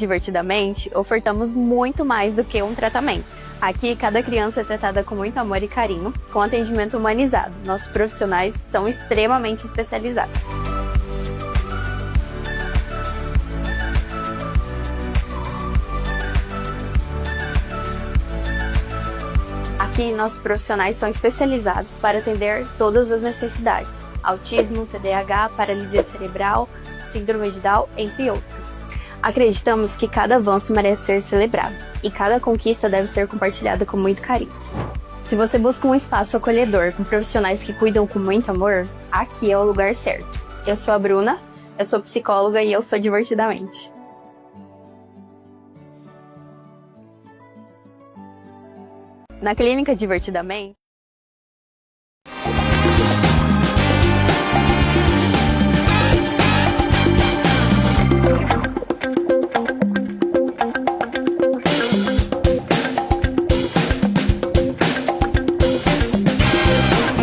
Divertidamente, ofertamos muito mais do que um tratamento. Aqui, cada criança é tratada com muito amor e carinho, com atendimento humanizado. Nossos profissionais são extremamente especializados. Aqui, nossos profissionais são especializados para atender todas as necessidades: autismo, TDAH, paralisia cerebral, síndrome de Down, entre outros. Acreditamos que cada avanço merece ser celebrado e cada conquista deve ser compartilhada com muito carinho. Se você busca um espaço acolhedor com profissionais que cuidam com muito amor, aqui é o lugar certo. Eu sou a Bruna, eu sou psicóloga e eu sou Divertidamente. Na Clínica Divertidamente,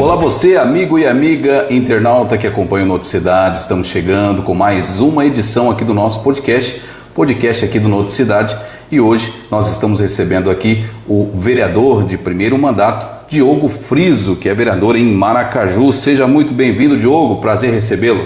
olá você, amigo e amiga internauta que acompanha o Noticidade. Estamos chegando com mais uma edição aqui do nosso podcast aqui do Noticidade. E hoje nós estamos recebendo aqui o vereador de primeiro mandato, Diogo Friso, que é vereador em Maracaju. Seja muito bem-vindo, Diogo, prazer recebê-lo.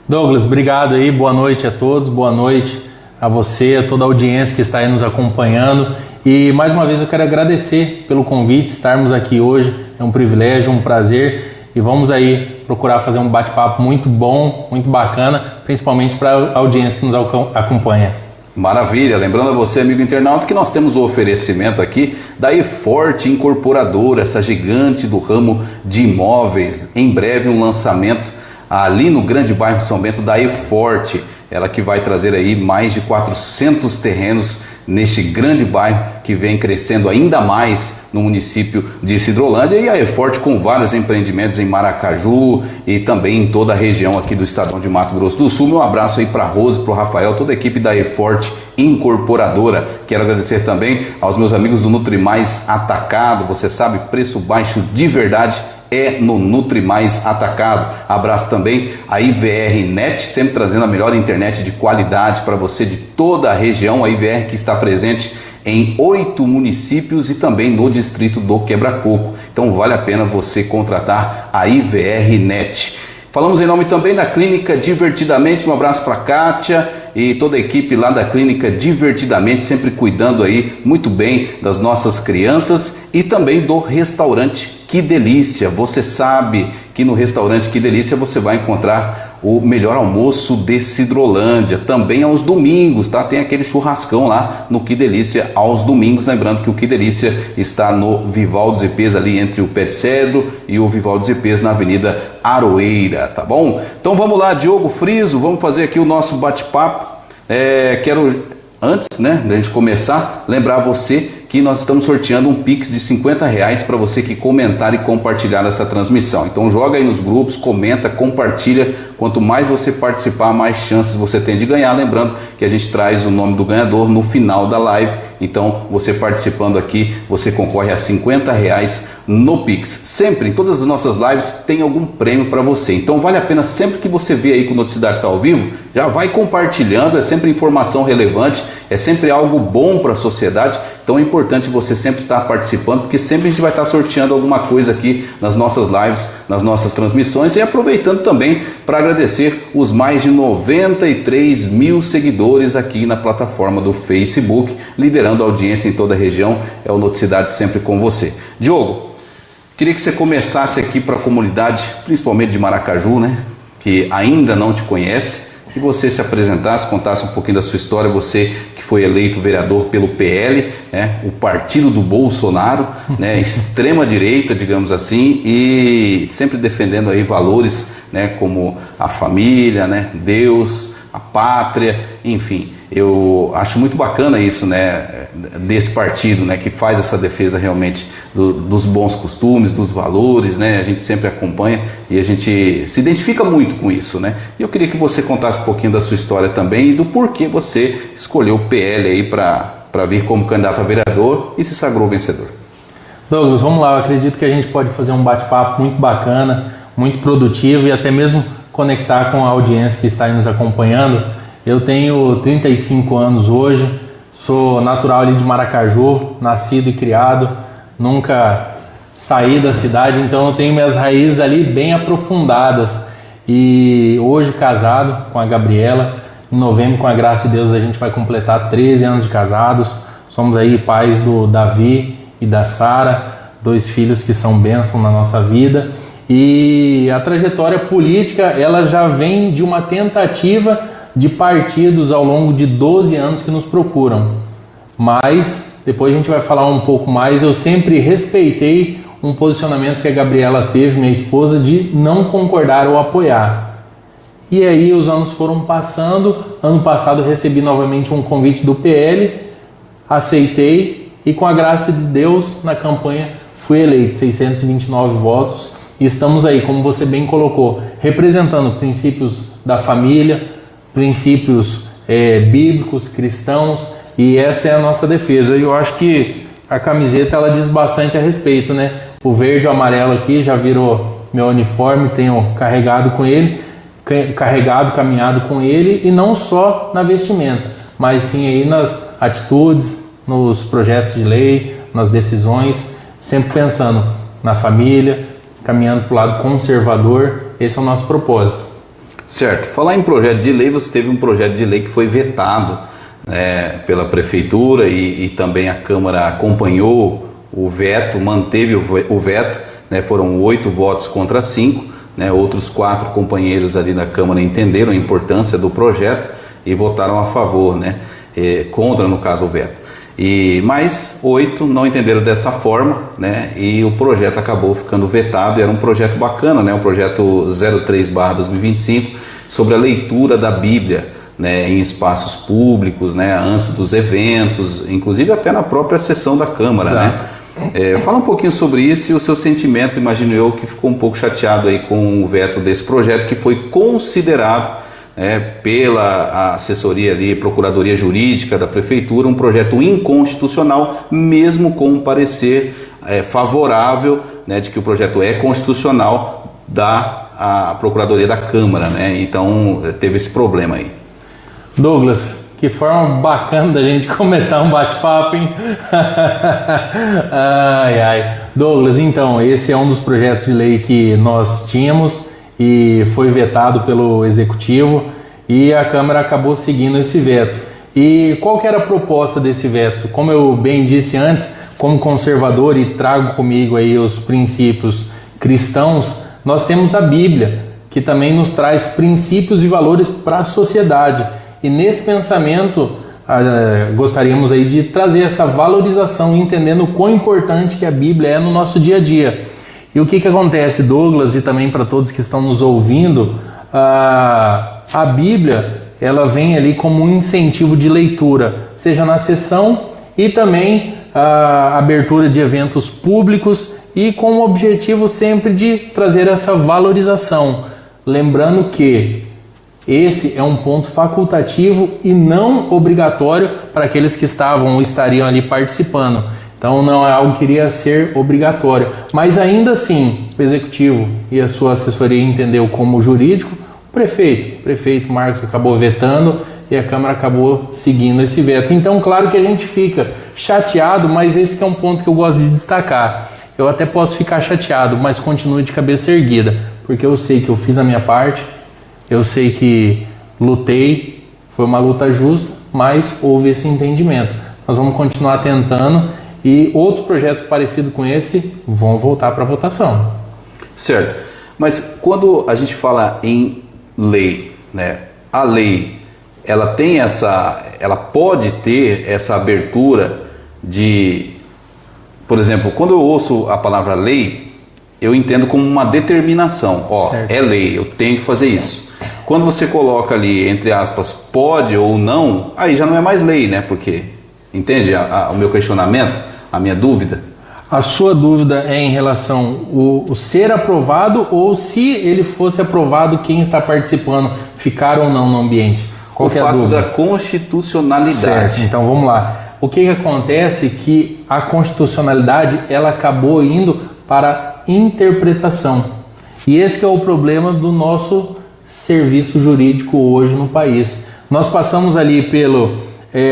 Douglas, obrigado aí, boa noite a todos, boa noite a você, a toda a audiência que está aí nos acompanhando. E mais uma vez eu quero agradecer pelo convite, estarmos aqui hoje, é um privilégio, um prazer, e vamos aí procurar fazer um bate-papo muito bom, muito bacana, principalmente para a audiência que nos acompanha. Maravilha, lembrando a você, amigo internauta, que nós temos o oferecimento aqui da eForte Incorporadora, essa gigante do ramo de imóveis. Em breve um lançamento ali no grande bairro de São Bento da eForte, ela que vai trazer aí mais de 400 terrenos neste grande bairro que vem crescendo ainda mais no município de Sidrolândia, e a eForte com vários empreendimentos em Maracaju e também em toda a região aqui do estadão de Mato Grosso do Sul. Meu abraço aí para a Rose, para o Rafael, toda a equipe da eForte Incorporadora. Quero agradecer também aos meus amigos do Nutrimais Atacado. Você sabe, preço baixo de verdade é no Nutrimais Atacado. Abraço também a IVR Net, sempre trazendo a melhor internet de qualidade para você de toda a região. A IVR que está presente em 8 municípios e também no distrito do Quebra-Coco. Então vale a pena você contratar a IVR Net. Falamos em nome também da Clínica Divertidamente. Um abraço para a Kátia e toda a equipe lá da Clínica Divertidamente, sempre cuidando aí muito bem das nossas crianças, e também do restaurante Que Delícia. Você sabe que no restaurante Que Delícia você vai encontrar o melhor almoço de Sidrolândia, também aos domingos, tá? Tem aquele churrascão lá no Que Delícia aos domingos, lembrando que o Que Delícia está no Vivaldo Zepes, ali entre o Pé de Cedro e o Vivaldo Zepes, na Avenida Aroeira, tá bom? Então vamos lá, Diogo Friso, vamos fazer aqui o nosso bate-papo. Quero, antes, né, da gente começar, lembrar você que nós estamos sorteando um Pix de R$50 para você que comentar e compartilhar essa transmissão. Então joga aí nos grupos, comenta, compartilha. Quanto mais você participar, mais chances você tem de ganhar. Lembrando que a gente traz o nome do ganhador no final da live. Então você participando aqui, você concorre a R$50 no Pix. Sempre, em todas as nossas lives, tem algum prêmio para você. Então vale a pena, sempre que você vê aí que o Noticidade está ao vivo, já vai compartilhando. É sempre informação relevante, é sempre algo bom para a sociedade. Então é importante você sempre estar participando, porque sempre a gente vai estar sorteando alguma coisa aqui nas nossas lives, nas nossas transmissões. E aproveitando também para agradecer os mais de 93 mil seguidores aqui na plataforma do Facebook, liderando a audiência em toda a região. É o Noticidade sempre com você. Diogo, queria que você começasse aqui para a comunidade, principalmente de Maracaju, né, que ainda não te conhece, que você se apresentasse, contasse um pouquinho da sua história. Você que foi eleito vereador pelo PL, né, o partido do Bolsonaro, né, extrema direita, digamos assim, e sempre defendendo aí valores, né, como a família, né, Deus, a pátria, enfim. Eu acho muito bacana isso, né, desse partido, né, que faz essa defesa realmente dos bons costumes, dos valores, né. A gente sempre acompanha e a gente se identifica muito com isso, né. E eu queria que você contasse um pouquinho da sua história também e do porquê você escolheu o PL aí para vir como candidato a vereador e se sagrou vencedor. Douglas, vamos lá. Eu acredito que a gente pode fazer um bate-papo muito bacana, muito produtivo e até mesmo conectar com a audiência que está aí nos acompanhando. Eu tenho 35 anos hoje, sou natural ali de Maracaju, nascido e criado, nunca saí da cidade, então eu tenho minhas raízes ali bem aprofundadas. E hoje casado com a Gabriela, em novembro, com a graça de Deus, a gente vai completar 13 anos de casados. Somos aí pais do Davi e da Sara, 2 filhos que são bênção na nossa vida. E a trajetória política, ela já vem de uma tentativa de partidos ao longo de 12 anos que nos procuram. Mas, depois a gente vai falar um pouco mais, eu sempre respeitei um posicionamento que a Gabriela teve, minha esposa, de não concordar ou apoiar. E aí os anos foram passando, ano passado recebi novamente um convite do PL, aceitei e com a graça de Deus na campanha fui eleito, 629 votos e estamos aí, como você bem colocou, representando princípios da família, princípios bíblicos, cristãos, e essa é a nossa defesa. Eu acho que a camiseta ela diz bastante a respeito, né? O verde e o amarelo aqui já virou meu uniforme, tenho carregado com ele, caminhado com ele, e não só na vestimenta, mas sim aí nas atitudes, nos projetos de lei, nas decisões, sempre pensando na família, caminhando para o lado conservador. Esse é o nosso propósito. Certo. Falar em projeto de lei, você teve um projeto de lei que foi vetado pela prefeitura e também a Câmara acompanhou o veto, manteve o veto, né? Foram 8 votos contra 5, né? Outros 4 companheiros ali da Câmara entenderam a importância do projeto e votaram a favor, né? Contra, no caso, o veto. Mas 8 não entenderam dessa forma, né? E o projeto acabou ficando vetado. Era um projeto bacana, né? O projeto 03/2025 sobre a leitura da Bíblia, né, em espaços públicos, né, antes dos eventos, inclusive até na própria sessão da Câmara, né? Fala um pouquinho sobre isso e o seu sentimento. Imagino eu que ficou um pouco chateado aí com o veto desse projeto, que foi considerado pela assessoria ali, Procuradoria Jurídica da Prefeitura, um projeto inconstitucional, mesmo com um parecer favorável, né, de que o projeto é constitucional da Procuradoria da Câmara, né? Então teve esse problema aí. Douglas, que forma bacana da gente começar um bate-papo, hein? Ai, ai. Douglas, então, esse é um dos projetos de lei que nós tínhamos e foi vetado pelo Executivo e a Câmara acabou seguindo esse veto. E qual que era a proposta desse veto? Como eu bem disse antes, como conservador e trago comigo aí os princípios cristãos, nós temos a Bíblia, que também nos traz princípios e valores para a sociedade. E nesse pensamento, gostaríamos aí de trazer essa valorização, entendendo o quão importante que a Bíblia é no nosso dia a dia. E o que acontece, Douglas, e também para todos que estão nos ouvindo, a Bíblia, ela vem ali como um incentivo de leitura, seja na sessão e também a abertura de eventos públicos, e com o objetivo sempre de trazer essa valorização. Lembrando que esse é um ponto facultativo e não obrigatório para aqueles que estavam ou estariam ali participando. Então não é algo que iria ser obrigatório. Mas ainda assim, o Executivo e a sua assessoria entendeu como jurídico, o prefeito Marcos acabou vetando e a Câmara acabou seguindo esse veto. Então, claro que a gente fica chateado, mas esse que é um ponto que eu gosto de destacar. Eu até posso ficar chateado, mas continuo de cabeça erguida, porque eu sei que eu fiz a minha parte, eu sei que lutei, foi uma luta justa, mas houve esse entendimento. Nós vamos continuar tentando e outros projetos parecidos com esse vão voltar para votação. Certo, mas quando a gente fala em lei, né, a lei, ela pode ter essa abertura de, por exemplo, quando eu ouço a palavra lei, eu entendo como uma determinação. É lei, eu tenho que fazer isso. Quando você coloca ali, entre aspas, pode ou não, aí já não é mais lei, né? Porque, entende o meu questionamento, a minha dúvida? A sua dúvida é em relação ao ser aprovado, ou se ele fosse aprovado, quem está participando ficar ou não no ambiente? Qual que é a dúvida? O fato da constitucionalidade. Certo, então vamos lá. O que acontece é que a constitucionalidade ela acabou indo para interpretação. E esse que é o problema do nosso serviço jurídico hoje no país. Nós passamos ali pela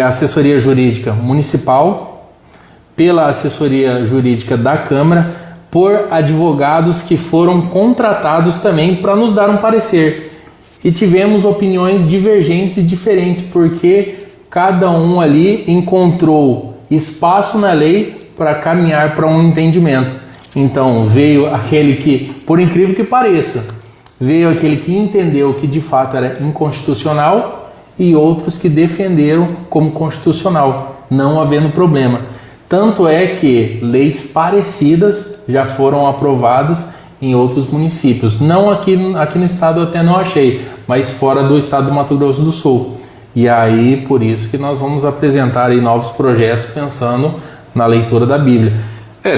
assessoria jurídica municipal, pela assessoria jurídica da Câmara, por advogados que foram contratados também para nos dar um parecer. E tivemos opiniões divergentes e diferentes, porque cada um ali encontrou espaço na lei para caminhar para um entendimento. Então veio aquele que, por incrível que pareça, veio aquele que entendeu que de fato era inconstitucional e outros que defenderam como constitucional, não havendo problema. Tanto é que leis parecidas já foram aprovadas em outros municípios. Não aqui no estado eu até não achei, mas fora do estado do Mato Grosso do Sul. E aí, por isso que nós vamos apresentar aí novos projetos pensando na leitura da Bíblia.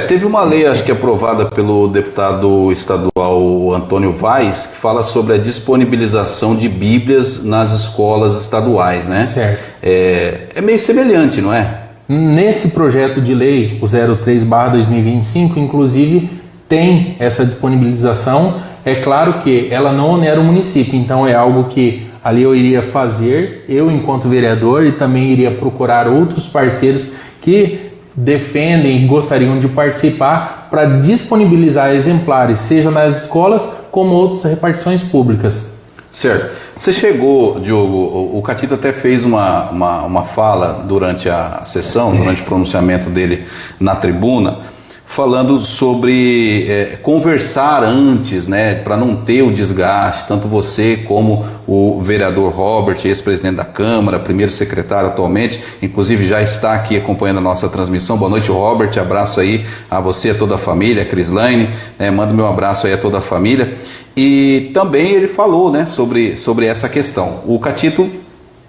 Teve uma lei, acho que aprovada pelo deputado estadual Antônio Vaz, que fala sobre a disponibilização de Bíblias nas escolas estaduais, né? Certo. É meio semelhante, não é? Nesse projeto de lei, o 03/2025, inclusive, tem essa disponibilização. É claro que ela não onera o município, então é algo que ali eu iria fazer, eu enquanto vereador, e também iria procurar outros parceiros que defendem e gostariam de participar para disponibilizar exemplares, seja nas escolas como outras repartições públicas. Certo. Você chegou, Diogo, o Catito até fez uma fala durante a sessão, durante o pronunciamento dele na tribuna, falando sobre conversar antes, né, para não ter o desgaste, tanto você como o vereador Robert, ex-presidente da Câmara, primeiro secretário atualmente, inclusive já está aqui acompanhando a nossa transmissão. Boa noite, Robert, abraço aí a você e a toda a família, a Crislaine, mando meu abraço aí a toda a família. E também ele falou, né, sobre essa questão. O Catito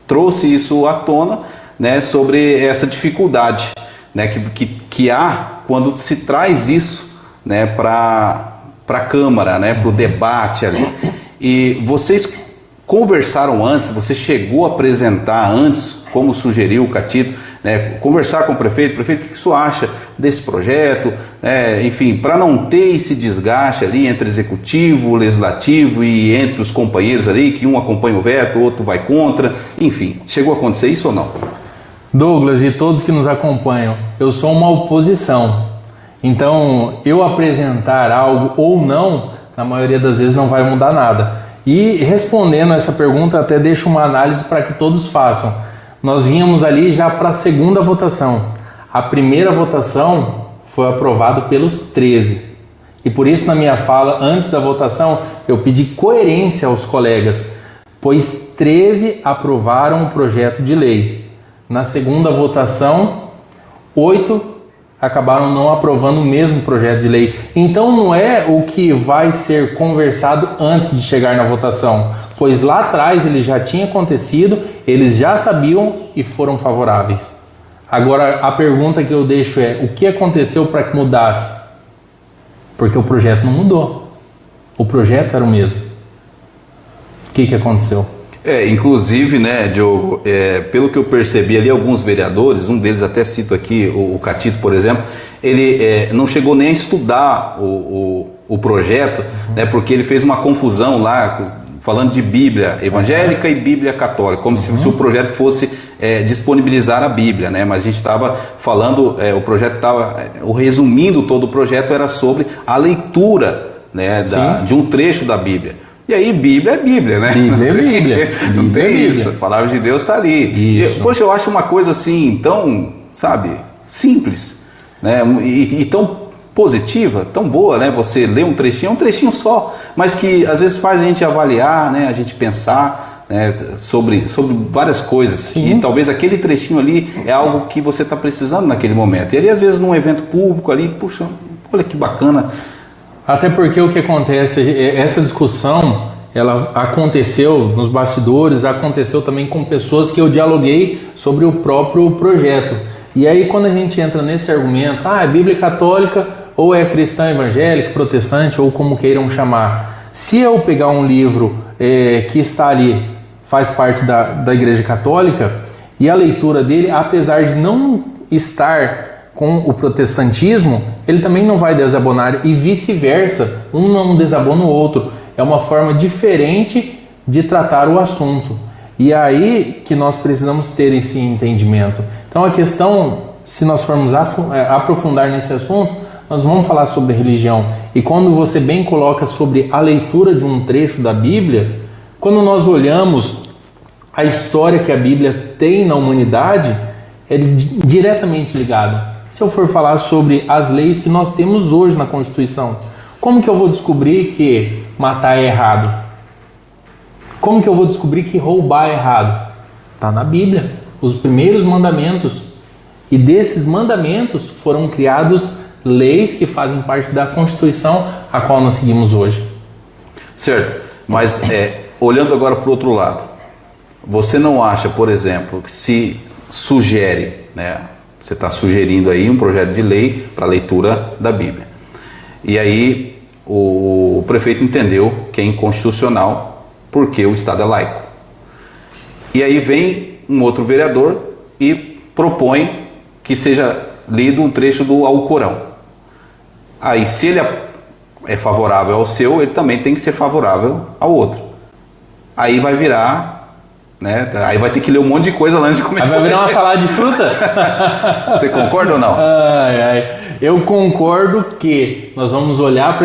trouxe isso à tona, né, sobre essa dificuldade, né, que há quando se traz isso, né, para a Câmara, né, para o debate ali. E vocês conversaram antes, você chegou a apresentar antes, como sugeriu o Catito, né, conversar com o prefeito, o que isso acha desse projeto, enfim, para não ter esse desgaste ali entre executivo, legislativo e entre os companheiros ali, que um acompanha o veto, o outro vai contra, enfim, chegou a acontecer isso ou não? Douglas e todos que nos acompanham, eu sou uma oposição, então eu apresentar algo ou não, na maioria das vezes não vai mudar nada. E respondendo essa pergunta, até deixo uma análise para que todos façam. Nós vínhamos ali já para a segunda votação. A primeira votação foi aprovada pelos 13. E por isso na minha fala, antes da votação, eu pedi coerência aos colegas, pois 13 aprovaram o projeto de lei. Na segunda votação, 8 acabaram não aprovando o mesmo projeto de lei. Então não é o que vai ser conversado antes de chegar na votação, pois lá atrás ele já tinha acontecido, eles já sabiam e foram favoráveis. Agora a pergunta que eu deixo é, o que aconteceu para que mudasse? Porque o projeto não mudou. O projeto era o mesmo. O que aconteceu? Inclusive, né, Diogo, pelo que eu percebi ali, alguns vereadores, um deles até cito aqui, o Catito, por exemplo, ele não chegou nem a estudar o projeto, né, porque ele fez uma confusão lá, falando de Bíblia evangélica e Bíblia católica, como se o projeto fosse disponibilizar a Bíblia, né, mas a gente estava falando, o projeto estava, resumindo todo o projeto, era sobre a leitura, né, de um trecho da Bíblia. E aí, Bíblia é Bíblia, né? Bíblia é Bíblia. Não tem isso. A palavra de Deus está ali. E, poxa, eu acho uma coisa assim, tão, sabe, simples, né? E tão positiva, tão boa, né? Você lê um trechinho só, mas que às vezes faz a gente avaliar, né? A gente pensar, né? sobre várias coisas. Sim. E talvez aquele trechinho ali é algo que você está precisando naquele momento. E ali, às vezes, num evento público ali, puxa, olha que bacana. Até porque o que acontece, essa discussão, ela aconteceu nos bastidores, aconteceu também com pessoas que eu dialoguei sobre o próprio projeto. E aí quando a gente entra nesse argumento, é Bíblia católica ou é cristã evangélica, protestante ou como queiram chamar. Se eu pegar um livro que está ali, faz parte da Igreja Católica, e a leitura dele, apesar de não estar com o protestantismo, ele também não vai desabonar e vice-versa, um não desabona o outro. É uma forma diferente de tratar o assunto. E aí que nós precisamos ter esse entendimento. Então a questão, se nós formos aprofundar nesse assunto, nós vamos falar sobre religião. E quando você bem coloca sobre a leitura de um trecho da Bíblia, quando nós olhamos a história que a Bíblia tem na humanidade, é diretamente ligada. Se eu for falar sobre as leis que nós temos hoje na Constituição, como que eu vou descobrir que matar é errado? Como que eu vou descobrir que roubar é errado? Está na Bíblia, os primeiros mandamentos. E desses mandamentos foram criados leis que fazem parte da Constituição a qual nós seguimos hoje. Certo, mas olhando agora para o outro lado, você não acha, por exemplo, que se sugere, né, você está sugerindo aí um projeto de lei para a leitura da Bíblia, e aí o prefeito entendeu que é inconstitucional porque o Estado é laico, e aí vem um outro vereador e propõe que seja lido um trecho do Alcorão. Aí, se ele é favorável ao seu, ele também tem que ser favorável ao outro. Aí vai virar, né? Aí vai ter que ler um monte de coisa antes de começar. Aí vai virar uma salada de fruta? Você concorda ou não? Eu concordo que nós vamos olhar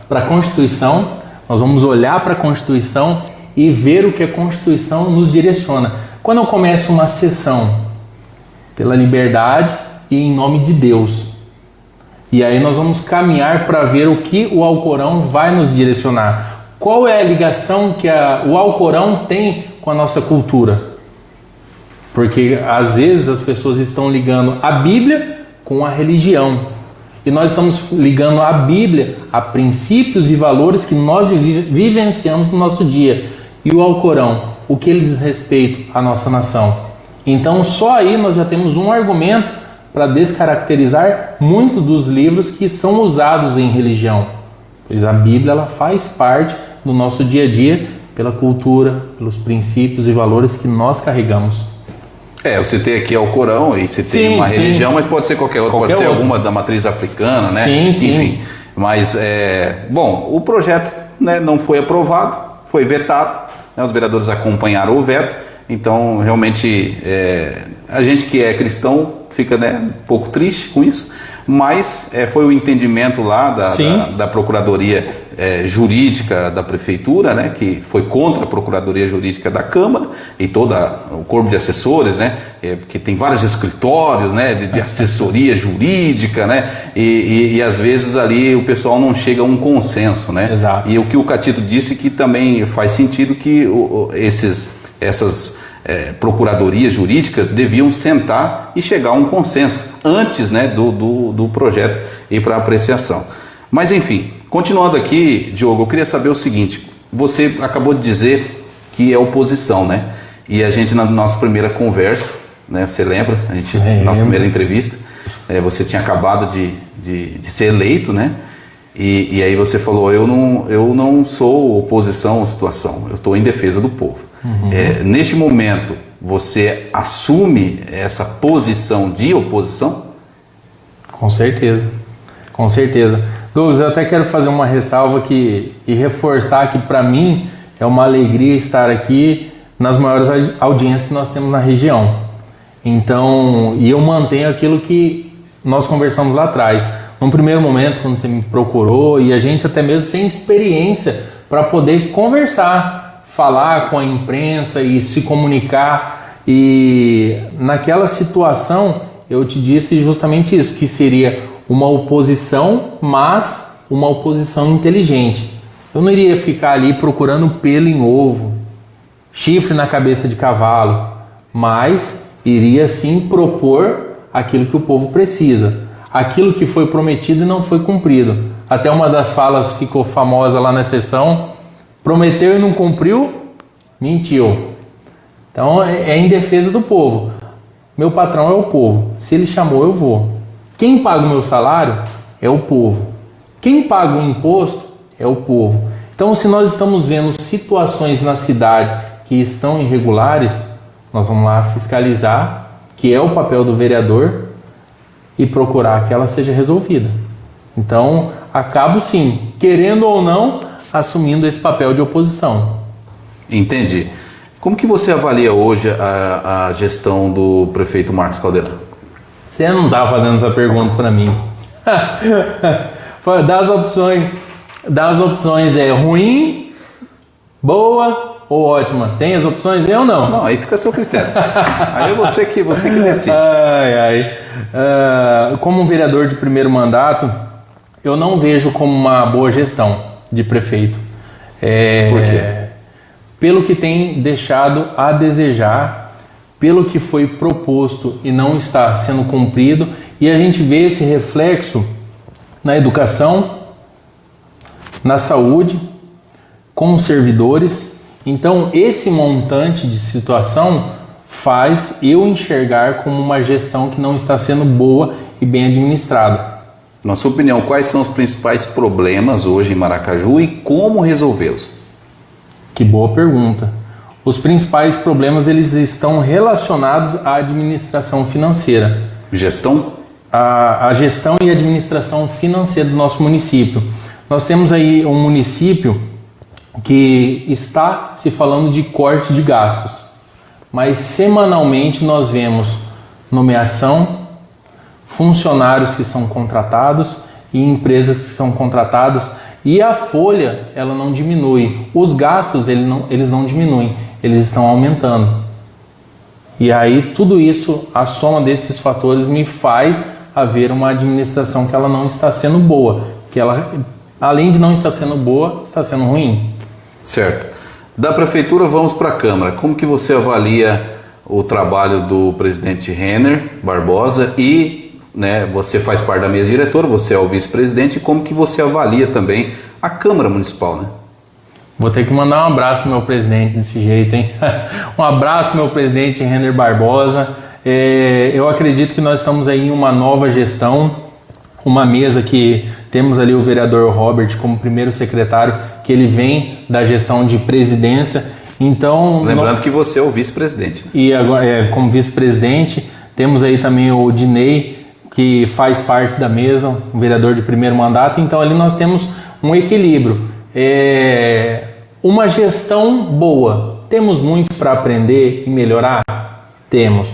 para a Constituição, nós vamos olhar para a Constituição e ver o que a Constituição nos direciona. Quando eu começo uma sessão pela liberdade e em nome de Deus, e aí nós vamos caminhar para ver o que o Alcorão vai nos direcionar. Qual é a ligação que o Alcorão tem com a nossa cultura? Porque às vezes as pessoas estão ligando a Bíblia com a religião. E nós estamos ligando a Bíblia a princípios e valores que nós vivenciamos no nosso dia. E o Alcorão, o que ele diz respeito à nossa nação. Então só aí nós já temos um argumento para descaracterizar muito dos livros que são usados em religião. Pois a Bíblia ela faz parte do nosso dia a dia pela cultura, pelos princípios e valores que nós carregamos. Eu citei aqui Alcorão e citei uma religião, mas pode ser qualquer outra, pode ser alguma da matriz africana, né? Sim. Enfim, mas, bom, o projeto, né, não foi aprovado, foi vetado, né, os vereadores acompanharam o veto, então realmente a gente que é cristão fica, né, um pouco triste com isso, mas foi o entendimento lá da Procuradoria Jurídica da Prefeitura, né, que foi contra a Procuradoria Jurídica da Câmara e todo o corpo de assessores, né, porque tem vários escritórios, né, de assessoria jurídica, né, e às vezes ali o pessoal não chega a um consenso, né. Exato. E o que o Catito disse que também faz sentido que essas procuradorias jurídicas deviam sentar e chegar a um consenso antes, né, do projeto ir para apreciação. Mas enfim, continuando aqui, Diogo, eu queria saber o seguinte: você acabou de dizer que é oposição, né? E a gente na nossa primeira conversa, né, você lembra? Nossa primeira entrevista, você tinha acabado de ser eleito, né? E aí você falou, eu não sou oposição à situação, eu estou em defesa do povo. Neste momento, você assume essa posição de oposição? Com certeza, com certeza. Douglas, eu até quero fazer uma ressalva e reforçar que para mim é uma alegria estar aqui nas maiores audiências que nós temos na região. Então, e eu mantenho aquilo que nós conversamos lá atrás. Num primeiro momento, quando você me procurou, e a gente até mesmo sem experiência para poder conversar, falar com a imprensa e se comunicar. E naquela situação eu te disse justamente isso, que seria uma oposição, mas uma oposição inteligente. Eu não iria ficar ali procurando pelo em ovo, chifre na cabeça de cavalo, mas iria sim propor aquilo que o povo precisa, aquilo que foi prometido e não foi cumprido. Até uma das falas ficou famosa lá na sessão: prometeu e não cumpriu, mentiu. Então é em defesa do povo. Meu patrão é o povo, se ele chamou eu vou. Quem paga o meu salário é o povo. Quem paga o imposto é o povo. Então, se nós estamos vendo situações na cidade que estão irregulares, nós vamos lá fiscalizar, que é o papel do vereador, e procurar que ela seja resolvida. Então, acabo sim, querendo ou não, assumindo esse papel de oposição. Entendi. Como que você avalia hoje a gestão do prefeito Marcos Caldeirão? Você não está fazendo essa pergunta para mim. Dá as opções, é ruim, boa ou ótima. Tem as opções, eu não. Não, aí fica a seu critério. Aí é você que decide. Como um vereador de primeiro mandato, eu não vejo como uma boa gestão de prefeito. Por quê? Pelo que tem deixado a desejar, pelo que foi proposto e não está sendo cumprido, e a gente vê esse reflexo na educação, na saúde, com os servidores. Então, esse montante de situação faz eu enxergar como uma gestão que não está sendo boa e bem administrada. Na sua opinião, quais são os principais problemas hoje em Maracaju e como resolvê-los? Que boa pergunta. Os principais problemas eles estão relacionados à administração financeira. Gestão? A gestão e administração financeira do nosso município. Nós temos aí um município que está se falando de corte de gastos, mas semanalmente nós vemos nomeação, funcionários que são contratados e empresas que são contratadas, e a folha ela não diminui, os gastos eles não diminuem, eles estão aumentando. E aí tudo isso, a soma desses fatores me faz haver uma administração que ela não está sendo boa, que ela, além de não estar sendo boa, está sendo ruim. Certo. Da prefeitura vamos para a Câmara. Como que você avalia o trabalho do presidente Renner Barbosa e, né, você faz parte da mesa diretora, você é o vice-presidente, e como que você avalia também a Câmara Municipal, né? Vou ter que mandar um abraço pro meu presidente desse jeito, hein? Um abraço pro meu presidente Renner Barbosa. Eu acredito que nós estamos aí em uma nova gestão, uma mesa que temos ali o vereador Robert como primeiro secretário, que ele vem da gestão de presidência. Então, lembrando que você é o vice-presidente, né? E agora, como vice-presidente, temos aí também o Dinei, que faz parte da mesa, um vereador de primeiro mandato. Então ali nós temos um equilíbrio. Uma gestão boa. Temos muito para aprender e melhorar? Temos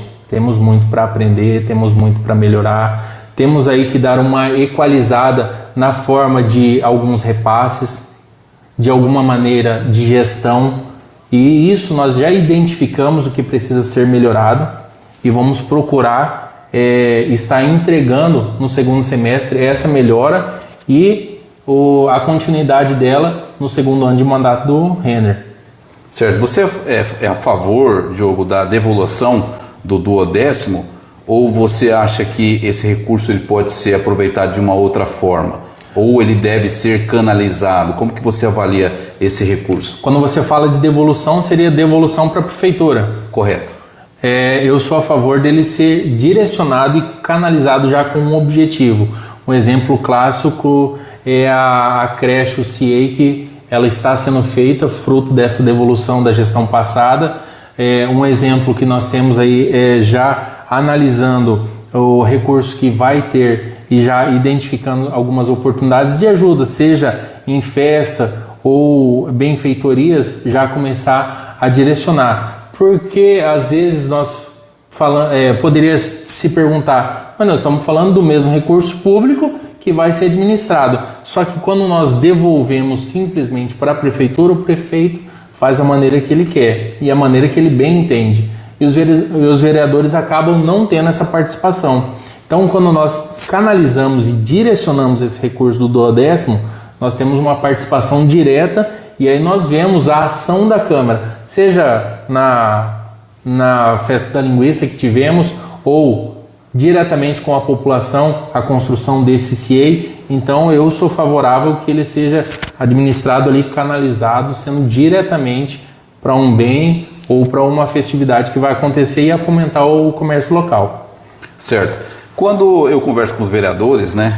muito para aprender, temos muito para melhorar. Temos aí que dar uma equalizada na forma de alguns repasses, de alguma maneira de gestão. E isso nós já identificamos o que precisa ser melhorado e vamos procurar estar entregando no segundo semestre essa melhora e a continuidade dela no segundo ano de mandato do Renner. Certo. Você é a favor, Diogo, da devolução do 12º, ou você acha que esse recurso ele pode ser aproveitado de uma outra forma? Ou ele deve ser canalizado? Como que você avalia esse recurso? Quando você fala de devolução, seria devolução para a prefeitura. Correto. Eu sou a favor dele ser direcionado e canalizado já com um objetivo. Um exemplo clássico é a creche, o CIEI, que ela está sendo feita fruto dessa devolução da gestão passada. Um exemplo que nós temos aí já analisando o recurso que vai ter e já identificando algumas oportunidades de ajuda, seja em festa ou benfeitorias, já começar a direcionar. Porque às vezes nós poderia se perguntar, mas nós estamos falando do mesmo recurso público que vai ser administrado. Só que quando nós devolvemos simplesmente para a prefeitura, o prefeito faz a maneira que ele quer e a maneira que ele bem entende. E os vereadores acabam não tendo essa participação. Então, quando nós canalizamos e direcionamos esse recurso do 12º, nós temos uma participação direta e aí nós vemos a ação da Câmara, seja na festa da linguiça que tivemos ou diretamente com a população, a construção desse CIEI. Então eu sou favorável que ele seja administrado ali, canalizado, sendo diretamente para um bem ou para uma festividade que vai acontecer e a fomentar o comércio local. Certo. Quando eu converso com os vereadores, né?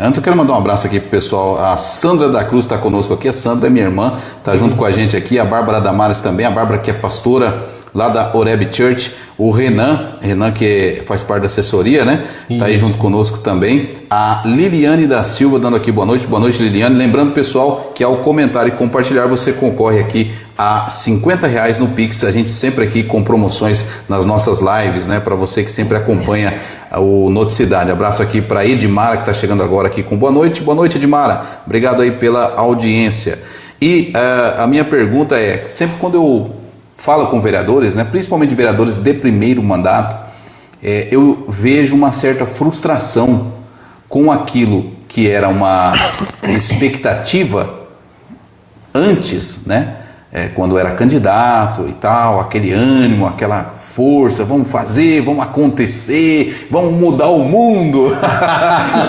Antes eu quero mandar um abraço aqui pro pessoal. A Sandra da Cruz está conosco aqui. A Sandra é minha irmã, está junto com a gente aqui. A Bárbara Damares também. A Bárbara que é pastora lá da Oreb Church, o Renan que faz parte da assessoria, né? Tá aí junto conosco também. A Liliane da Silva dando aqui boa noite Liliane. Lembrando, pessoal, que ao comentar e compartilhar você concorre aqui a R$50 no Pix. A gente sempre aqui com promoções nas nossas lives, né? Para você que sempre acompanha o Noticidade. Abraço aqui para Edmara, que está chegando agora aqui com boa noite Edmara, obrigado aí pela audiência. E a minha pergunta é, sempre quando eu falo com vereadores, né, principalmente vereadores de primeiro mandato, eu vejo uma certa frustração com aquilo que era uma expectativa antes, né? Quando era candidato e tal, aquele ânimo, aquela força, vamos fazer, vamos acontecer, vamos mudar o mundo.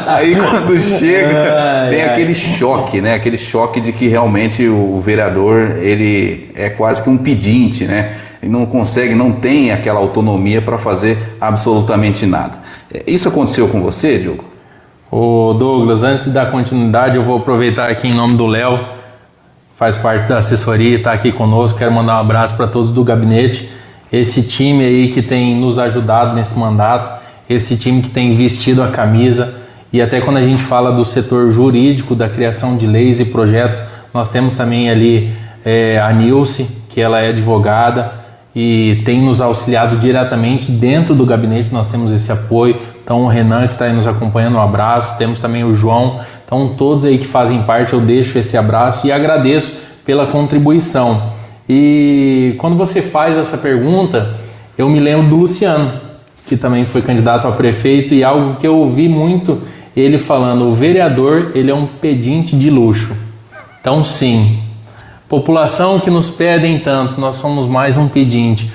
Aí quando chega, tem aquele choque, né? Aquele choque de que realmente o vereador, ele é quase que um pedinte, né? Ele não consegue, não tem aquela autonomia para fazer absolutamente nada. Isso aconteceu com você, Diogo? Ô Douglas, antes de dar continuidade, eu vou aproveitar aqui em nome do Léo, faz parte da assessoria, está aqui conosco. Quero mandar um abraço para todos do gabinete, esse time aí que tem nos ajudado nesse mandato, esse time que tem vestido a camisa, e até quando a gente fala do setor jurídico, da criação de leis e projetos, nós temos também ali a Nilce, que ela é advogada e tem nos auxiliado diretamente dentro do gabinete. Nós temos esse apoio. Então o Renan, que está aí nos acompanhando, um abraço. Temos também o João. Então todos aí que fazem parte, eu deixo esse abraço e agradeço pela contribuição. E quando você faz essa pergunta, eu me lembro do Luciano, que também foi candidato a prefeito, e algo que eu ouvi muito ele falando: o vereador, ele é um pedinte de luxo. Então sim, população que nos pedem tanto, nós somos mais um pedinte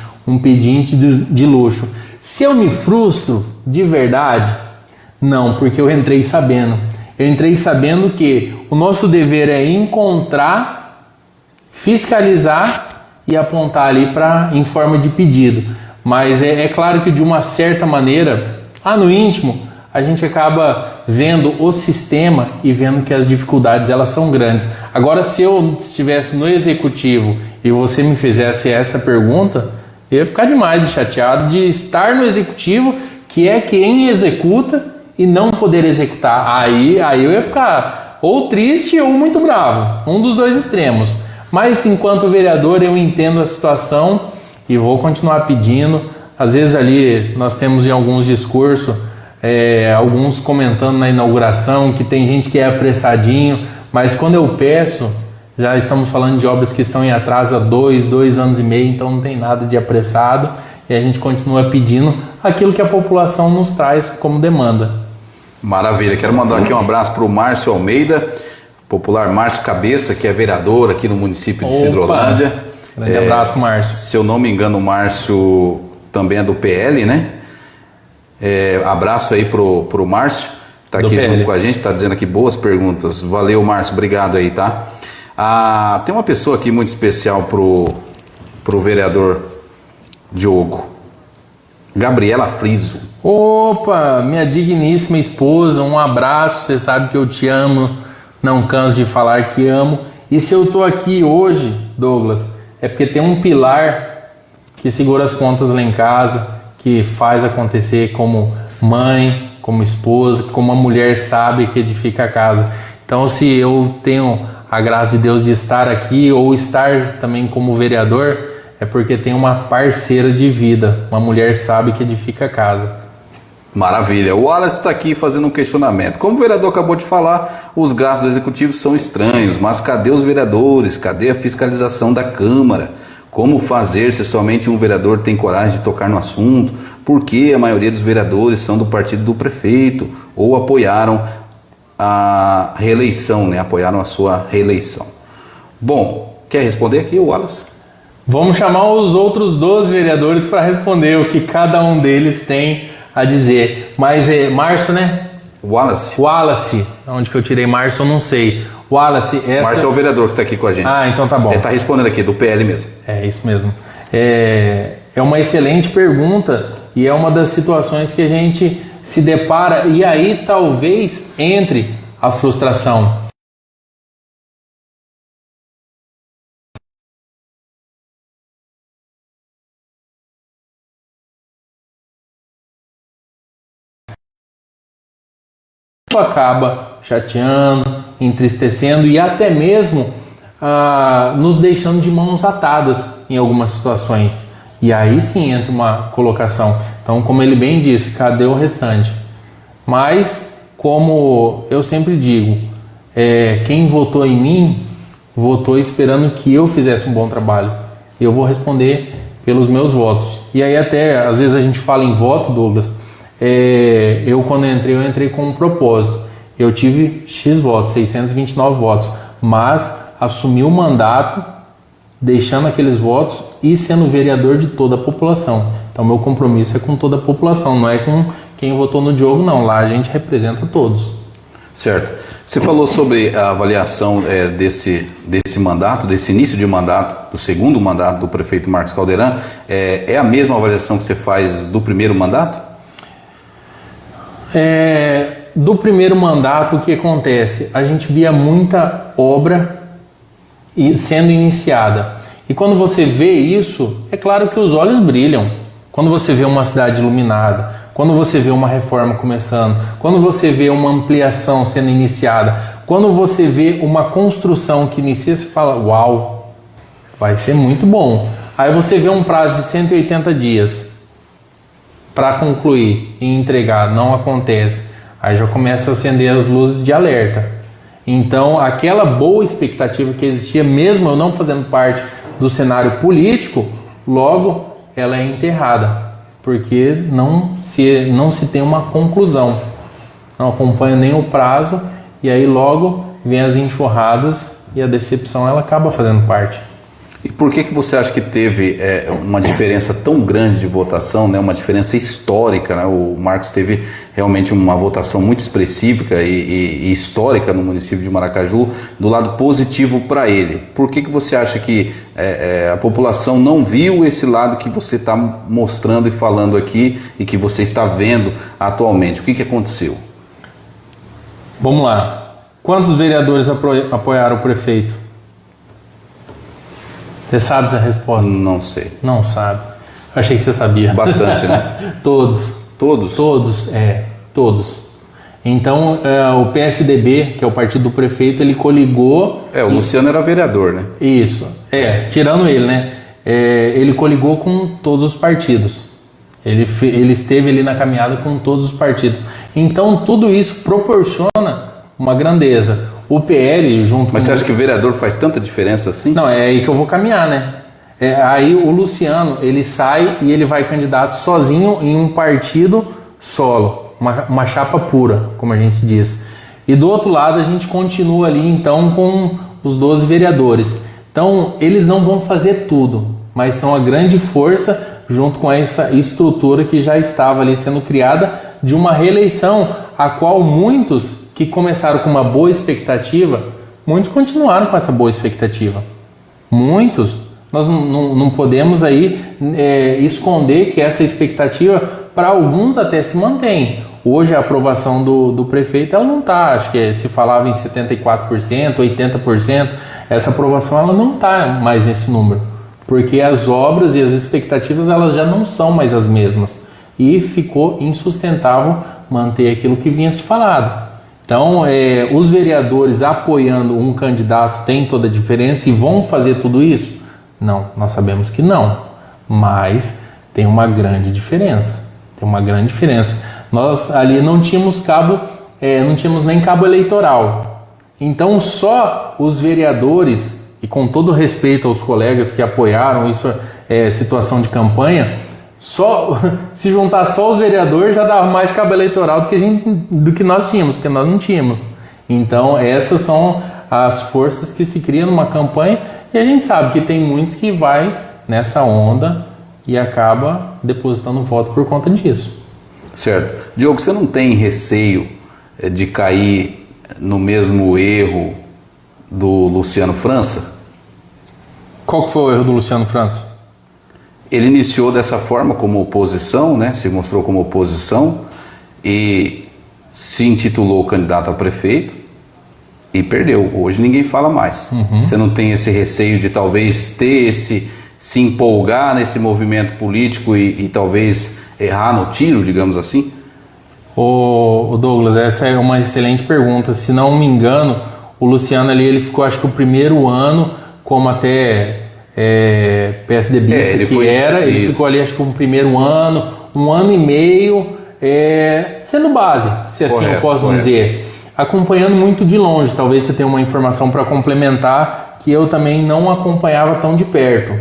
de luxo. Se eu me frustro de verdade? Não, porque eu entrei sabendo. Eu entrei sabendo que o nosso dever é encontrar, fiscalizar e apontar ali em forma de pedido. Mas é claro que de uma certa maneira, no íntimo, a gente acaba vendo o sistema e vendo que as dificuldades elas são grandes. Agora, se eu estivesse no executivo e você me fizesse essa pergunta, eu ia ficar demais de chateado de estar no executivo, que é quem executa, e não poder executar. Aí eu ia ficar ou triste ou muito bravo, um dos dois extremos. Mas enquanto vereador eu entendo a situação e vou continuar pedindo. Às vezes ali nós temos em alguns discursos, alguns comentando na inauguração que tem gente que é apressadinho, mas quando eu peço, já estamos falando de obras que estão em atraso há 2 anos e meio, então não tem nada de apressado, e a gente continua pedindo aquilo que a população nos traz como demanda. Maravilha, quero mandar aqui um abraço para o Márcio Almeida, popular Márcio Cabeça, que é vereador aqui no município de Sidrolândia. Grande abraço para o Márcio. Se eu não me engano, o Márcio também é do PL, né? Abraço aí pro Márcio, tá aqui junto com a gente, tá dizendo aqui boas perguntas. Valeu, Márcio, obrigado aí, tá? Tem uma pessoa aqui muito especial pro vereador Diogo. Gabriela Friso. Opa, minha digníssima esposa, um abraço. Você sabe que eu te amo, não canso de falar que amo. E se eu tô aqui hoje, Douglas, é porque tem um pilar que segura as pontas lá em casa, que faz acontecer como mãe, como esposa, como uma mulher sábia que edifica a casa. Então, se eu tenho a graça de Deus de estar aqui ou estar também como vereador, é porque tem uma parceira de vida, uma mulher sábia que edifica a casa. Maravilha. O Wallace está aqui fazendo um questionamento. Como o vereador acabou de falar, os gastos do executivo são estranhos, mas cadê os vereadores? Cadê a fiscalização da Câmara? Como fazer se somente um vereador tem coragem de tocar no assunto? Por que a maioria dos vereadores são do partido do prefeito ou apoiaram a reeleição, né? Apoiaram a sua reeleição. Bom, quer responder aqui, Wallace? Vamos chamar os outros 12 vereadores para responder o que cada um deles tem a dizer. Mas é Márcio, né? Wallace. Onde que eu tirei Márcio, eu não sei. Wallace, Márcio é o vereador que está aqui com a gente. Então tá bom. Ele está respondendo aqui, do PL mesmo. É isso mesmo. É uma excelente pergunta e é uma das situações que a gente se depara, e aí talvez entre a frustração. acaba chateando, entristecendo e até mesmo nos deixando de mãos atadas em algumas situações. E aí sim entra uma colocação. Então, como ele bem disse, cadê o restante? Mas, como eu sempre digo, quem votou em mim, votou esperando que eu fizesse um bom trabalho. Eu vou responder pelos meus votos. E aí até, às vezes a gente fala em voto, Douglas, eu quando eu entrei com um propósito. Eu tive X votos, 629 votos, mas assumi o mandato deixando aqueles votos e sendo vereador de toda a população. Então meu compromisso é com toda a população, não é com quem votou no Diogo, não. Lá a gente representa todos. Certo. Você falou sobre a avaliação desse mandato, desse início de mandato, do segundo mandato do prefeito Marcos Caldeirão. É a mesma avaliação que você faz do primeiro mandato? Do primeiro mandato, o que acontece? A gente via muita obra sendo iniciada. E quando você vê isso, é claro que os olhos brilham. Quando você vê uma cidade iluminada, quando você vê uma reforma começando, quando você vê uma ampliação sendo iniciada, quando você vê uma construção que inicia, você fala, uau, vai ser muito bom. Aí você vê um prazo de 180 dias para concluir e entregar, não acontece. Aí já começa a acender as luzes de alerta. Então, aquela boa expectativa que existia, mesmo eu não fazendo parte do cenário político, logo ela é enterrada, porque não se tem uma conclusão, não acompanha nem o prazo, e aí logo vem as enxurradas e a decepção ela acaba fazendo parte. E por que você acha que teve uma diferença tão grande de votação, né? Uma diferença histórica, né? O Marcos teve realmente uma votação muito expressiva e histórica no município de Maracaju, do lado positivo para ele. Por que você acha que a população não viu esse lado que você está mostrando e falando aqui e que você está vendo atualmente? O que aconteceu? Vamos lá. Quantos vereadores apoiaram o prefeito? Você sabe a resposta? Não sei. Não sabe. Achei que você sabia. Bastante, né? Todos. Todos? Todos, todos. Então, o PSDB, que é o partido do prefeito, ele coligou... O Luciano era vereador, né? Isso. Tirando ele, né? Ele coligou com todos os partidos. Ele esteve ali na caminhada com todos os partidos. Então, tudo isso proporciona uma grandeza. O PL junto... Mas você acha que o vereador faz tanta diferença assim? Não, é aí que eu vou caminhar, né? Aí o Luciano, ele sai e ele vai candidato sozinho em um partido solo, uma chapa pura, como a gente diz. E do outro lado a gente continua ali então com os 12 vereadores. Então eles não vão fazer tudo, mas são a grande força junto com essa estrutura que já estava ali sendo criada de uma reeleição, a qual muitos que começaram com uma boa expectativa, muitos continuaram com essa boa expectativa. Muitos, nós não podemos aí esconder que essa expectativa, para alguns até se mantém. Hoje a aprovação do prefeito, ela não está, acho que se falava em 74%, 80%, essa aprovação ela não está mais nesse número, porque as obras e as expectativas elas já não são mais as mesmas. E ficou insustentável manter aquilo que vinha se falado. Então, os vereadores apoiando um candidato tem toda a diferença e vão fazer tudo isso? Não, nós sabemos que não, mas tem uma grande diferença. Tem uma grande diferença. Nós ali não tínhamos nem cabo eleitoral. Então, só os vereadores, e com todo respeito aos colegas que apoiaram, isso é situação de campanha, se juntar só os vereadores já dava mais cabo eleitoral do que nós tínhamos, porque nós não tínhamos. Então essas são as forças que se criam numa campanha e a gente sabe que tem muitos que vai nessa onda e acaba depositando voto por conta disso. Certo. Diogo, você não tem receio de cair no mesmo erro do Luciano França? Qual que foi o erro do Luciano França? Ele iniciou dessa forma como oposição, né? Se mostrou como oposição e se intitulou candidato a prefeito e perdeu. Hoje ninguém fala mais. Você não tem esse receio de talvez se empolgar nesse movimento político e talvez errar no tiro, digamos assim? Ô Douglas, essa é uma excelente pergunta. Se não me engano, o Luciano ali, ele ficou acho que o primeiro ano como até PSDB ele ficou ali acho que o primeiro ano, um ano e meio sendo base, se assim eu posso dizer, acompanhando muito de longe. Talvez você tenha uma informação para complementar que eu também não acompanhava tão de perto.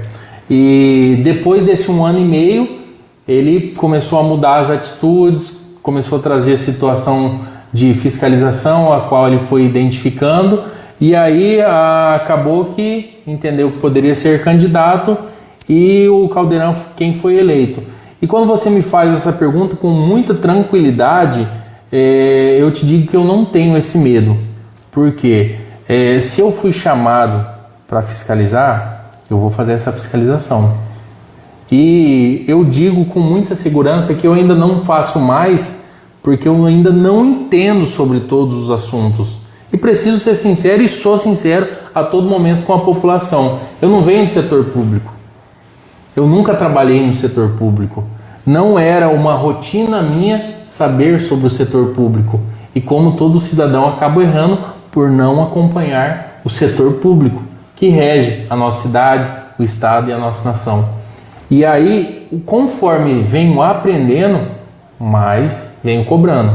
E depois desse um ano e meio, ele começou a mudar as atitudes, começou a trazer a situação de fiscalização, a qual ele foi identificando, e aí acabou que entendeu que poderia ser candidato e o Caldeirão quem foi eleito. E quando você me faz essa pergunta com muita tranquilidade, eu te digo que eu não tenho esse medo. Porque se eu fui chamado para fiscalizar, eu vou fazer essa fiscalização. E eu digo com muita segurança que eu ainda não faço mais, porque eu ainda não entendo sobre todos os assuntos. E preciso ser sincero, e sou sincero a todo momento com a população. Eu não venho do setor público. Eu nunca trabalhei no setor público. Não era uma rotina minha saber sobre o setor público. E como todo cidadão acaba errando por não acompanhar o setor público, que rege a nossa cidade, o estado e a nossa nação. E aí, conforme venho aprendendo, mais venho cobrando,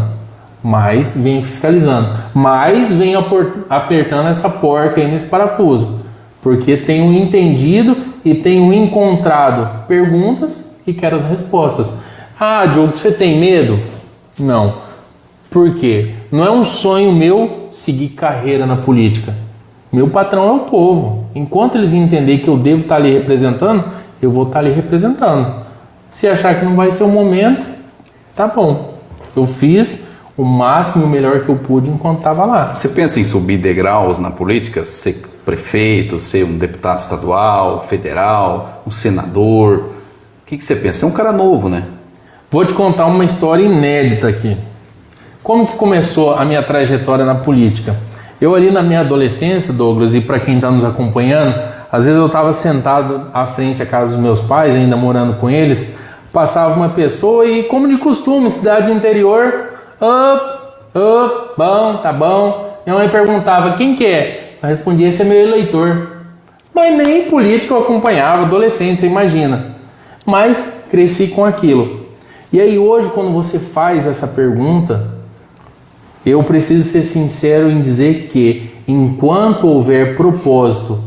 mais venho fiscalizando, mais venho apertando essa porca aí nesse parafuso, porque tenho entendido e tenho encontrado perguntas e quero as respostas. Ah, Diogo, você tem medo? Não. Por quê? Não é um sonho meu seguir carreira na política. Meu patrão é o povo. Enquanto eles entenderem que eu devo estar ali representando, eu vou estar ali representando. Se achar que não vai ser o momento, tá bom. Eu fiz o máximo e o melhor que eu pude enquanto estava lá. Você pensa em subir degraus na política? Ser prefeito, ser um deputado estadual, federal, um senador? O que você pensa? Você é um cara novo, né? Vou te contar uma história inédita aqui. Como que começou a minha trajetória na política? Eu ali na minha adolescência, Douglas, e para quem está nos acompanhando, às vezes eu estava sentado à frente da casa dos meus pais, ainda morando com eles, passava uma pessoa e, como de costume, cidade do interior, bom, tá bom. Minha mãe perguntava, quem que é? Eu respondia, esse é meu eleitor. Mas nem política eu acompanhava, adolescente, você imagina. Mas cresci com aquilo. E aí hoje, quando você faz essa pergunta, eu preciso ser sincero em dizer que, enquanto houver propósito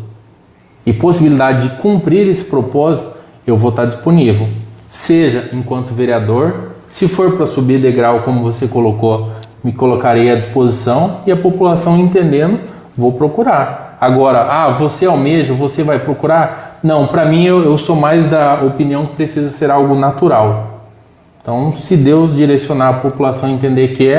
e possibilidade de cumprir esse propósito, eu vou estar disponível. Seja enquanto vereador, se for para subir degrau, como você colocou, me colocarei à disposição e a população entendendo, vou procurar. Agora, você almeja, você vai procurar? Não, para mim eu sou mais da opinião que precisa ser algo natural. Então, se Deus direcionar a população a entender que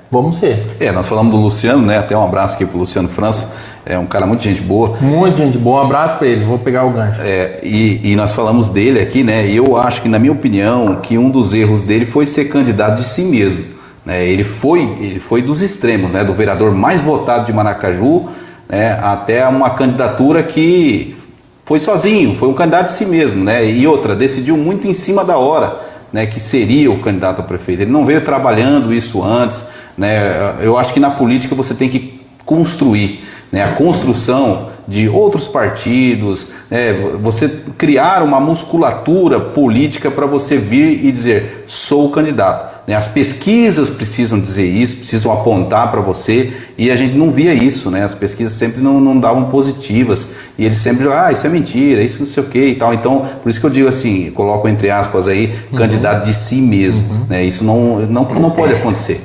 vamos ser. Nós falamos do Luciano, né? Até um abraço aqui pro Luciano França. É um cara muito gente boa. Muito gente boa. Um abraço para ele. Vou pegar o gancho. E nós falamos dele aqui, né? E eu acho que, na minha opinião, que um dos erros dele foi ser candidato de si mesmo. Né? Ele foi dos extremos, né? Do vereador mais votado de Maracaju, né? Até uma candidatura que foi sozinho, foi um candidato de si mesmo, né? E outra, decidiu muito em cima da hora, né, que seria o candidato a prefeito. Ele não veio trabalhando isso antes, né? Eu acho que na política você tem que construir, né, a construção de outros partidos, né, você criar uma musculatura política para você vir e dizer, sou o candidato. Né? As pesquisas precisam dizer isso, precisam apontar para você, e a gente não via isso, né? As pesquisas sempre não davam positivas, e eles sempre isso é mentira, isso não sei o que e tal. Então, por isso que eu digo assim, coloco entre aspas aí, candidato de si mesmo, né? Isso não pode acontecer.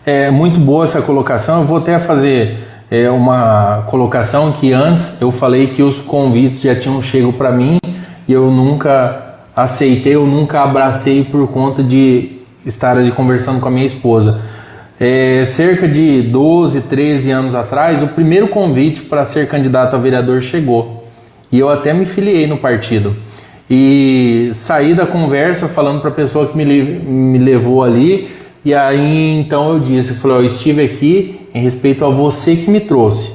É muito boa essa colocação. Eu vou até fazer uma colocação que antes eu falei que os convites já tinham chegado para mim e eu nunca aceitei, eu nunca abracei por conta de estar ali conversando com a minha esposa. Cerca de 12, 13 anos atrás, o primeiro convite para ser candidato a vereador chegou e eu até me filiei no partido e saí da conversa falando para a pessoa que me levou ali. E aí então eu disse, eu estive aqui em respeito a você que me trouxe,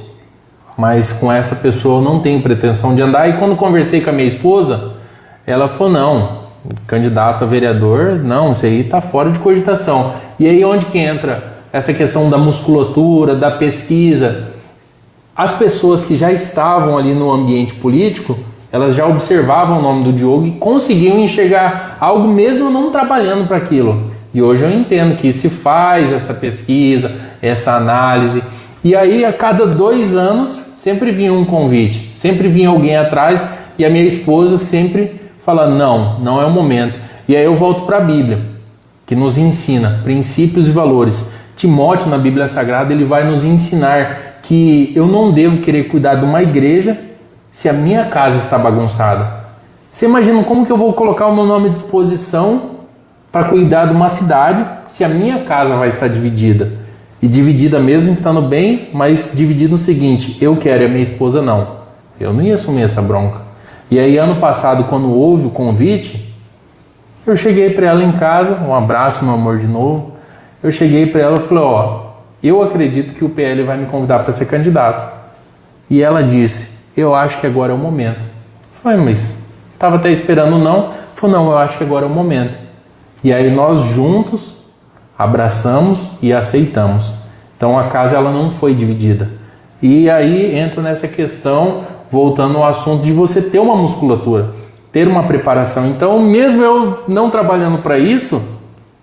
mas com essa pessoa eu não tenho pretensão de andar. E quando conversei com a minha esposa, ela falou, não, candidato a vereador, não, isso aí está fora de cogitação. E aí onde que entra essa questão da musculatura, da pesquisa? As pessoas que já estavam ali no ambiente político, elas já observavam o nome do Diogo e conseguiam enxergar algo mesmo não trabalhando para aquilo. E hoje eu entendo que se faz essa pesquisa, essa análise, e aí a cada 2 anos sempre vinha um convite, sempre vinha alguém atrás e a minha esposa sempre falando, não é o momento. E aí eu volto para a Bíblia, que nos ensina princípios e valores. Timóteo, na Bíblia Sagrada, ele vai nos ensinar que eu não devo querer cuidar de uma igreja se a minha casa está bagunçada. Você imagina como que eu vou colocar o meu nome à disposição para cuidar de uma cidade se a minha casa vai estar dividida? E dividida mesmo estando bem, mas dividida no seguinte, eu quero e a minha esposa não. Eu não ia assumir essa bronca. E aí ano passado, quando houve o convite, eu cheguei para ela em casa, um abraço, meu amor, de novo. Eu cheguei para ela e falei, eu acredito que o PL vai me convidar para ser candidato. E ela disse, eu acho que agora é o momento. Eu falei, mas estava até esperando não. Falei, não, eu acho que agora é o momento. E aí nós juntos abraçamos e aceitamos. Então a casa ela não foi dividida. E aí entra nessa questão, voltando ao assunto de você ter uma musculatura, ter uma preparação. Então mesmo eu não trabalhando para isso,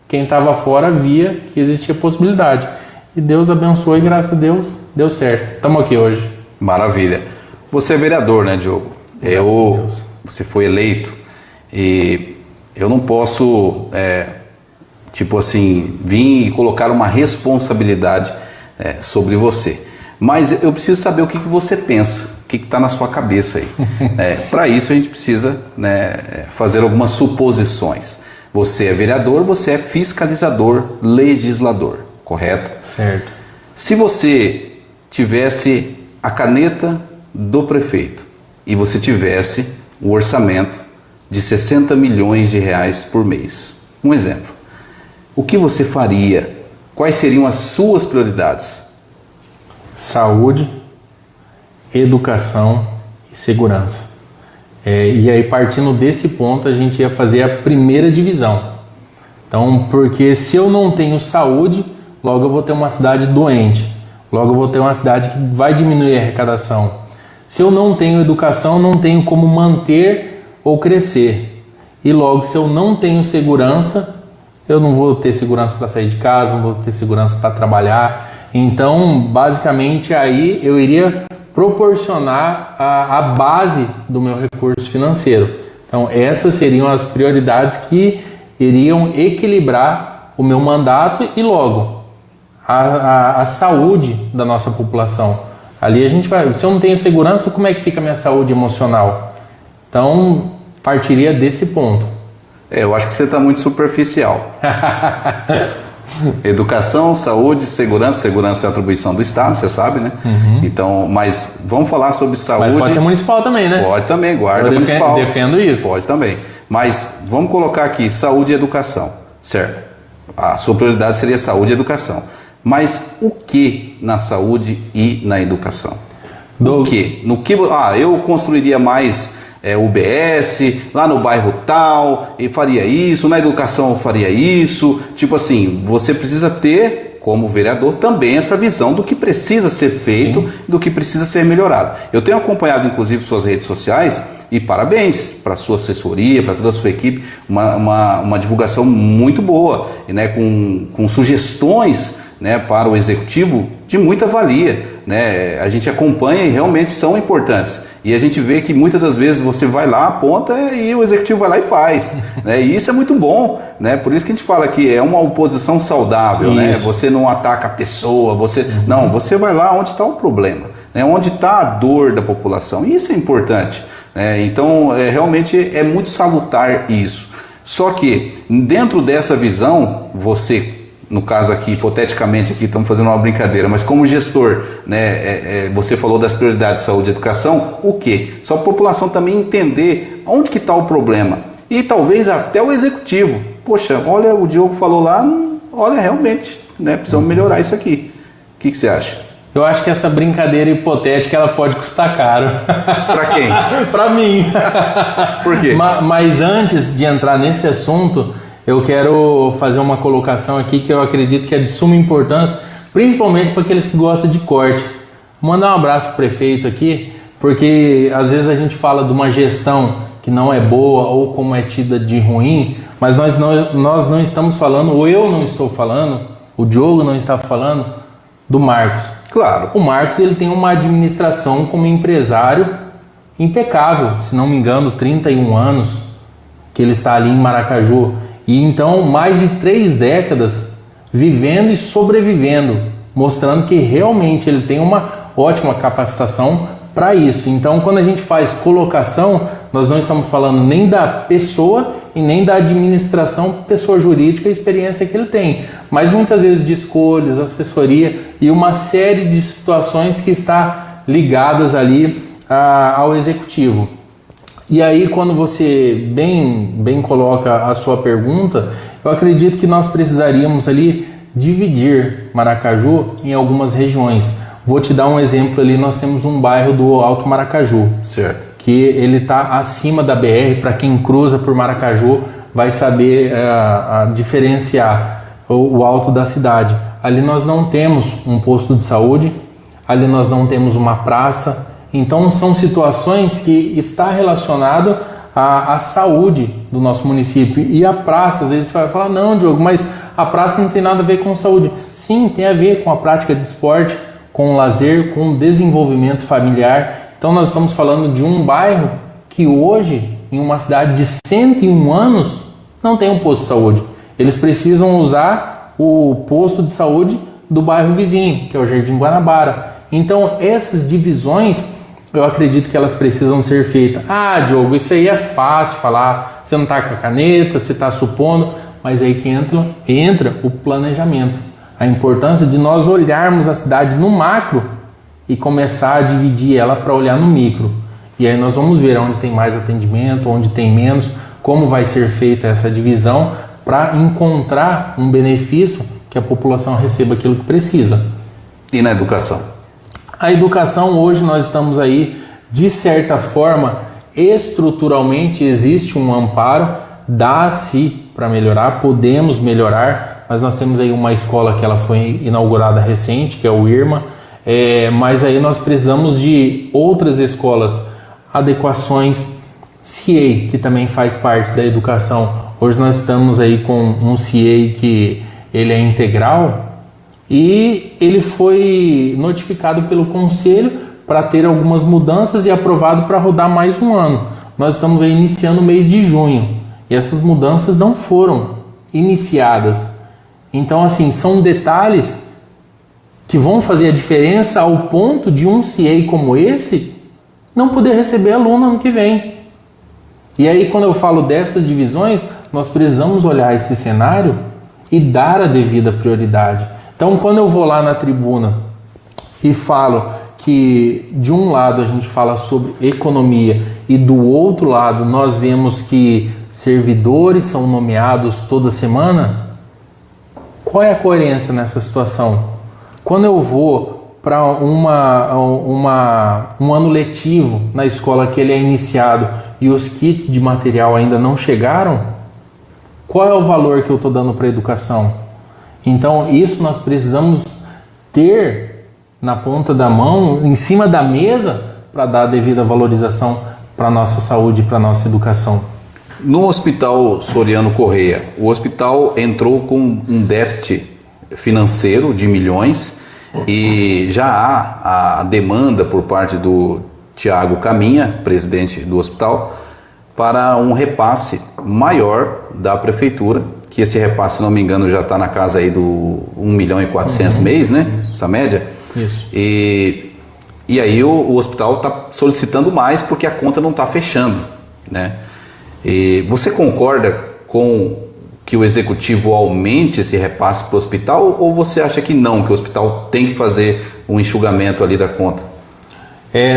quem estava fora via que existia possibilidade. E Deus abençoou e graças a Deus deu certo. Estamos aqui hoje. Maravilha. Você é vereador, né, Diogo? Você foi eleito e eu não posso, vir e colocar uma responsabilidade sobre você. Mas eu preciso saber o que você pensa, o que está na sua cabeça aí. Para isso a gente precisa fazer algumas suposições. Você é vereador, você é fiscalizador, legislador, correto? Certo. Se você tivesse a caneta do prefeito e você tivesse o orçamento de 60 milhões de reais por mês, um exemplo, o que você faria? Quais seriam as suas prioridades? Saúde, educação e segurança. E aí, partindo desse ponto, a gente ia fazer a primeira divisão. Então, porque se eu não tenho saúde, logo eu vou ter uma cidade doente. Logo eu vou ter uma cidade que vai diminuir a arrecadação. Se eu não tenho educação, não tenho como manter ou crescer. E logo, se eu não tenho segurança, eu não vou ter segurança para sair de casa, não vou ter segurança para trabalhar. Então, basicamente, aí eu iria proporcionar a base do meu recurso financeiro. Então, essas seriam as prioridades que iriam equilibrar o meu mandato e logo a saúde da nossa população. Ali a gente vai, se eu não tenho segurança, como é que fica a minha saúde emocional? Então, partiria desse ponto. Eu acho que você está muito superficial. Educação, saúde, segurança é uma atribuição do Estado, você sabe, né? Uhum. Então, mas vamos falar sobre saúde. Mas pode ser municipal também, né? Pode também, guarda municipal. Defendo isso. Pode também. Mas vamos colocar aqui saúde e educação, certo? A sua prioridade seria saúde e educação. Mas o que na saúde e na educação? O que? Eu construiria mais UBS, lá no bairro tal, e faria isso, na educação eu faria isso. Tipo assim, você precisa ter, como vereador, também essa visão do que precisa ser feito, sim, do que precisa ser melhorado. Eu tenho acompanhado, inclusive, suas redes sociais, e parabéns para a sua assessoria, para toda a sua equipe, uma divulgação muito boa, né, com sugestões, né, para o executivo de muita valia, né? A gente acompanha e realmente são importantes. E a gente vê que muitas das vezes você vai lá, aponta e o executivo vai lá e faz, né? E isso é muito bom, né? Por isso que a gente fala que é uma oposição saudável, né? Você não ataca a pessoa, não, você vai lá onde está o problema, né? Onde está a dor da população. E isso é importante, né? Então, realmente é muito salutar isso. Só que dentro dessa visão, você, no caso aqui, hipoteticamente, aqui estamos fazendo uma brincadeira, mas como gestor, né, você falou das prioridades de saúde e educação, o quê? Só a população também entender onde que está o problema. E talvez até o executivo. Poxa, olha, o Diogo falou lá, olha, realmente, né, precisamos melhorar isso aqui. O que você acha? Eu acho que essa brincadeira hipotética ela pode custar caro. Para quem? Para mim. Por quê? Mas antes de entrar nesse assunto, eu quero fazer uma colocação aqui que eu acredito que é de suma importância, principalmente para aqueles que gostam de corte. Mandar um abraço pro prefeito aqui, porque às vezes a gente fala de uma gestão que não é boa ou como é tida de ruim, mas nós não estamos falando, ou eu não estou falando, o Diogo não está falando do Marcos. Claro. O Marcos ele tem uma administração como empresário impecável, se não me engano, 31 anos que ele está ali em Maracaju. E então mais de 3 décadas vivendo e sobrevivendo, mostrando que realmente ele tem uma ótima capacitação para isso. Então quando a gente faz colocação, nós não estamos falando nem da pessoa e nem da administração, pessoa jurídica, a experiência que ele tem, mas muitas vezes de escolhas, assessoria e uma série de situações que está ligadas ali ao executivo. E aí quando você bem coloca a sua pergunta, eu acredito que nós precisaríamos ali dividir Maracaju em algumas regiões. Vou te dar um exemplo ali, nós temos um bairro do Alto Maracaju. Certo. Que ele está acima da BR, para quem cruza por Maracaju vai saber diferenciar o alto da cidade. Ali nós não temos um posto de saúde, ali nós não temos uma praça, então são situações que está relacionado à saúde do nosso município. E a praça, às vezes você vai falar, não Diogo, mas a praça não tem nada a ver com saúde. Sim, tem a ver com a prática de esporte, com o lazer, com o desenvolvimento familiar. Então nós estamos falando de um bairro que hoje, em uma cidade de 101 anos, não tem um posto de saúde. Eles precisam usar o posto de saúde do bairro vizinho, que é o Jardim Guanabara. Então essas divisões, eu acredito que elas precisam ser feitas. Ah, Diogo, isso aí é fácil falar, você não está com a caneta, você está supondo, mas aí que entra o planejamento. A importância de nós olharmos a cidade no macro e começar a dividir ela para olhar no micro. E aí nós vamos ver onde tem mais atendimento, onde tem menos, como vai ser feita essa divisão para encontrar um benefício que a população receba aquilo que precisa. E na educação? A educação hoje nós estamos aí, de certa forma, estruturalmente existe um amparo, dá-se para melhorar, podemos melhorar, mas nós temos aí uma escola que ela foi inaugurada recente, que é o IRMA, mas aí nós precisamos de outras escolas, adequações, CIEI, que também faz parte da educação. Hoje nós estamos aí com um CIEI que ele é integral e ele foi notificado pelo conselho para ter algumas mudanças e aprovado para rodar mais um ano. Nós estamos aí iniciando o mês de junho e essas mudanças não foram iniciadas. Então assim, são detalhes que vão fazer a diferença ao ponto de um CIEI como esse não poder receber aluno ano que vem. E aí quando eu falo dessas divisões, nós precisamos olhar esse cenário e dar a devida prioridade. Então quando eu vou lá na tribuna e falo que de um lado a gente fala sobre economia e do outro lado nós vemos que servidores são nomeados toda semana, qual é a coerência nessa situação? Quando eu vou para um ano letivo na escola que ele é iniciado e os kits de material ainda não chegaram, qual é o valor que eu estou dando para a educação? Então isso nós precisamos ter na ponta da mão, em cima da mesa, para dar a devida valorização para a nossa saúde e para a nossa educação. No Hospital Soriano Correia, o hospital entrou com um déficit financeiro de milhões e já há a demanda por parte do Tiago Caminha, presidente do hospital, para um repasse maior da prefeitura, que esse repasse, se não me engano, já está na casa aí do 1.400.000 mês, né? Isso. Essa média. Isso. E aí o hospital está solicitando mais porque a conta não está fechando, né? E você concorda com que o executivo aumente esse repasse para o hospital ou você acha que não, que o hospital tem que fazer um enxugamento ali da conta?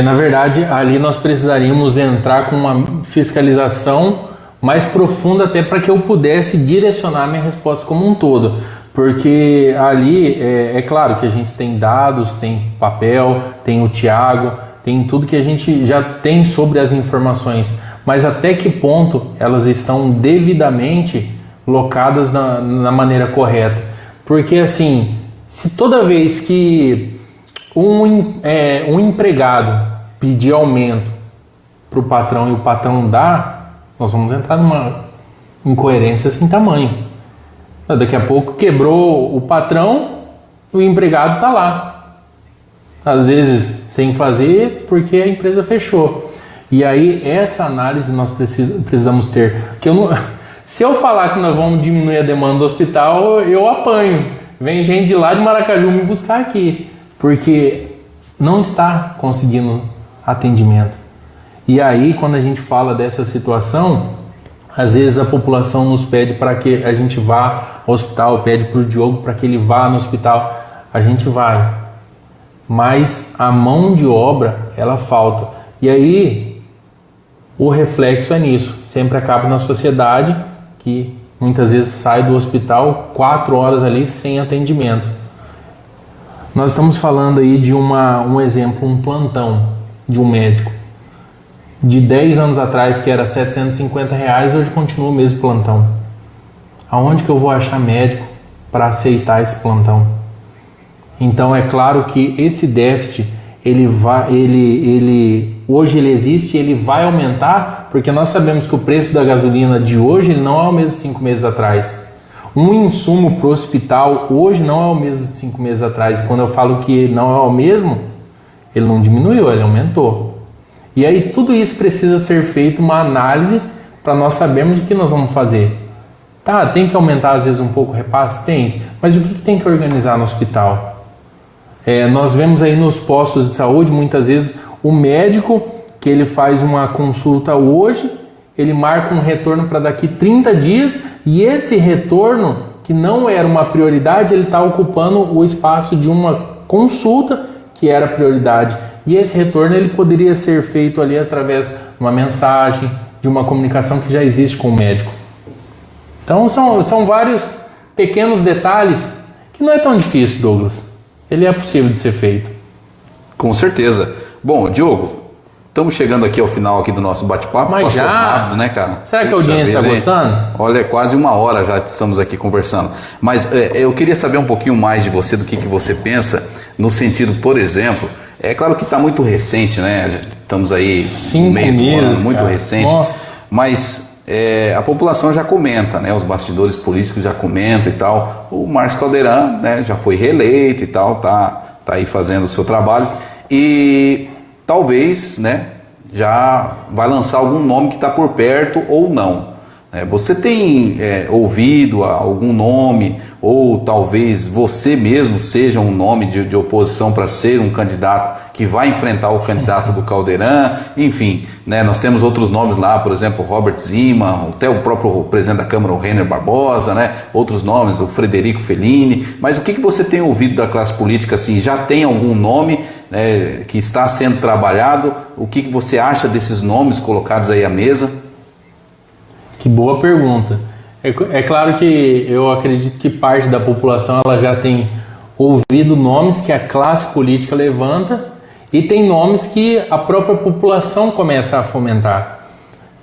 Na verdade, ali nós precisaríamos entrar com uma fiscalização mais profunda até para que eu pudesse direcionar minha resposta como um todo. Porque ali, é claro que a gente tem dados, tem papel, tem o Thiago, tem tudo que a gente já tem sobre as informações, mas até que ponto elas estão devidamente locadas na maneira correta? Porque assim, se toda vez que um empregado pedir aumento para o patrão e o patrão dá, nós vamos entrar numa incoerência sem tamanho. Daqui a pouco quebrou o patrão, o empregado está lá. Às vezes sem fazer porque a empresa fechou. E aí essa análise nós precisamos ter. Que se eu falar que nós vamos diminuir a demanda do hospital, eu apanho. Vem gente de lá de Maracaju me buscar aqui. Porque não está conseguindo atendimento. E aí quando a gente fala dessa situação, às vezes a população nos pede para que a gente vá ao hospital, pede para o Diogo para que ele vá no hospital. A gente vai, mas a mão de obra ela falta. E aí o reflexo é nisso. Sempre acaba na sociedade que muitas vezes sai do hospital 4 horas ali sem atendimento. Nós estamos falando aí de um exemplo, um plantão de um médico. De 10 anos atrás, que era R$750, hoje continua o mesmo plantão. Aonde que eu vou achar médico para aceitar esse plantão? Então é claro que esse déficit, hoje ele existe e ele vai aumentar, porque nós sabemos que o preço da gasolina de hoje ele não é o mesmo de 5 meses atrás. Um insumo para o hospital hoje não é o mesmo de 5 meses atrás. E quando eu falo que não é o mesmo, ele não diminuiu, ele aumentou. E aí tudo isso precisa ser feito uma análise para nós sabermos o que nós vamos fazer. Tá, tem que aumentar às vezes um pouco o repasse? Tem. Mas o que tem que organizar no hospital? Nós vemos aí nos postos de saúde, muitas vezes, o médico que ele faz uma consulta hoje, ele marca um retorno para daqui 30 dias e esse retorno, que não era uma prioridade, ele está ocupando o espaço de uma consulta que era prioridade. E esse retorno ele poderia ser feito ali através de uma mensagem, de uma comunicação que já existe com o médico. Então são vários pequenos detalhes que não é tão difícil, Douglas. Ele é possível de ser feito. Com certeza. Bom, Diogo, estamos chegando aqui ao final aqui do nosso bate-papo. Mas passou já? rápido, né, cara? Será que a audiência está gostando? Olha, quase 1 hora já estamos aqui conversando. Mas eu queria saber um pouquinho mais de você, do que você pensa, no sentido, por exemplo, é claro que está muito recente, né? Estamos aí 5 no meio meses, do ano, muito cara. recente. Nossa. Mas a população já comenta, né? Os bastidores políticos já comentam e tal. O Márcio Caldeirão, né, já foi reeleito e tal, tá aí fazendo o seu trabalho. E talvez, né, já vai lançar algum nome que está por perto ou não. Você tem ouvido algum nome, ou talvez você mesmo seja um nome de oposição para ser um candidato que vai enfrentar o candidato do Caldeirão? Enfim, né, nós temos outros nomes lá, por exemplo, Robert Zima, até o próprio presidente da Câmara, o Renner Barbosa, né, outros nomes, o Frederico Fellini. Mas o que você tem ouvido da classe política? Assim, já tem algum nome que está sendo trabalhado? O que você acha desses nomes colocados aí à mesa? Que boa pergunta. É claro que eu acredito que parte da população ela já tem ouvido nomes que a classe política levanta e tem nomes que a própria população começa a fomentar.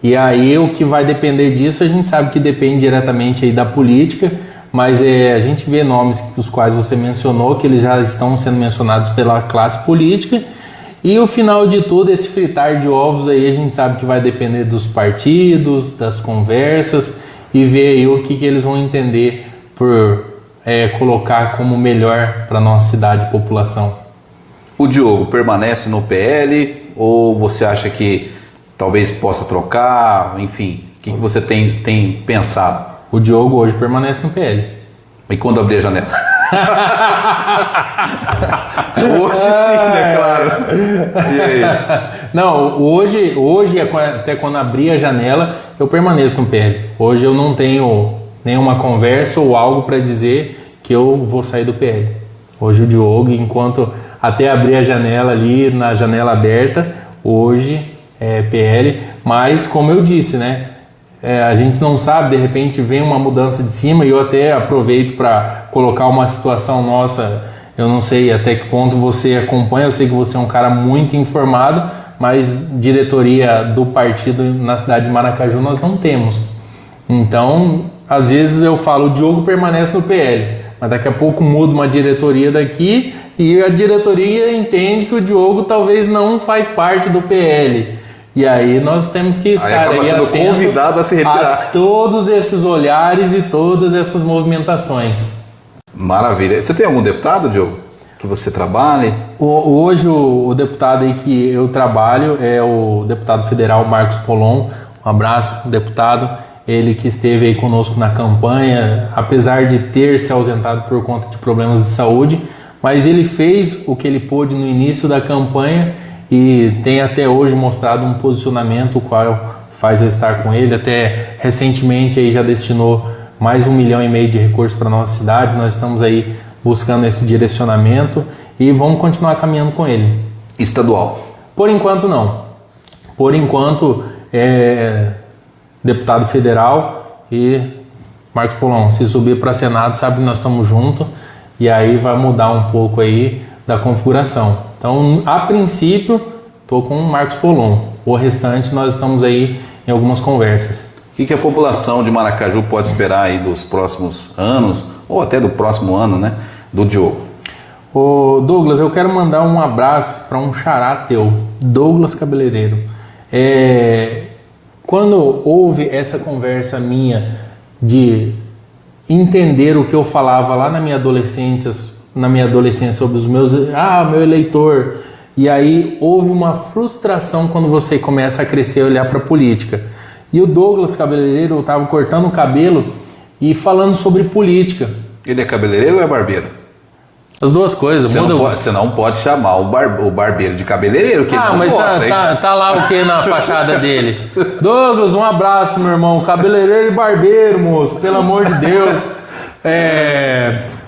E aí o que vai depender disso, a gente sabe que depende diretamente aí da política, mas a gente vê nomes os quais você mencionou, que eles já estão sendo mencionados pela classe política. E o final de tudo, esse fritar de ovos aí, a gente sabe que vai depender dos partidos, das conversas e ver aí o que eles vão entender por colocar como melhor para a nossa cidade e população. O Diogo permanece no PL ou você acha que talvez possa trocar? Enfim, o que você tem pensado? O Diogo hoje permanece no PL. E quando abrir a janela? Hoje sim, né? Claro. E aí? Não, hoje até quando abrir a janela, eu permaneço no PL. Hoje eu não tenho nenhuma conversa ou algo para dizer que eu vou sair do PL. Hoje o Diogo, enquanto até abrir a janela ali, na janela aberta, hoje é PL. Mas como eu disse, né? A gente não sabe, de repente vem uma mudança de cima, e eu até aproveito para colocar uma situação nossa. Eu não sei até que ponto você acompanha, eu sei que você é um cara muito informado, mas diretoria do partido na cidade de Maracaju nós não temos. Então, às vezes eu falo, o Diogo permanece no PL, mas daqui a pouco muda uma diretoria daqui e a diretoria entende que o Diogo talvez não faz parte do PL. E aí nós temos que estar acaba aí sendo convidado a se retirar. A todos esses olhares e todas essas movimentações. Maravilha. Você tem algum deputado, Diogo, que você trabalhe? Hoje o deputado aí que eu trabalho é o deputado federal Marcos Polon. Um abraço, deputado. Ele que esteve aí conosco na campanha, apesar de ter se ausentado por conta de problemas de saúde, mas ele fez o que ele pôde no início da campanha e tem até hoje mostrado um posicionamento, o qual faz eu estar com ele. Até recentemente aí já destinou mais 1,5 milhão de recursos para a nossa cidade. Nós estamos aí buscando esse direcionamento e vamos continuar caminhando com ele. Estadual? Por enquanto não. Por enquanto é deputado federal e Marcos Polon. Se subir para Senado, sabe que nós estamos juntos e aí vai mudar um pouco aí da configuração. Então, a princípio, estou com o Marcos Polon. O restante nós estamos aí em algumas conversas. O que a população de Maracaju pode esperar aí dos próximos anos, ou até do próximo ano, né, do Diogo? Ô Douglas, eu quero mandar um abraço para um xará teu, Douglas Cabeleireiro. Quando houve essa conversa minha de entender o que eu falava lá na minha adolescência sobre os meus... meu eleitor. E aí houve uma frustração quando você começa a crescer e olhar para a política. E o Douglas Cabeleireiro estava cortando o cabelo e falando sobre política. Ele é cabeleireiro ou é barbeiro? As duas coisas. Você não pode chamar o barbeiro de cabeleireiro, que ele não mas gosta. tá lá o que na fachada dele? Douglas, um abraço, meu irmão. Cabeleireiro e barbeiro, moço. Pelo amor de Deus.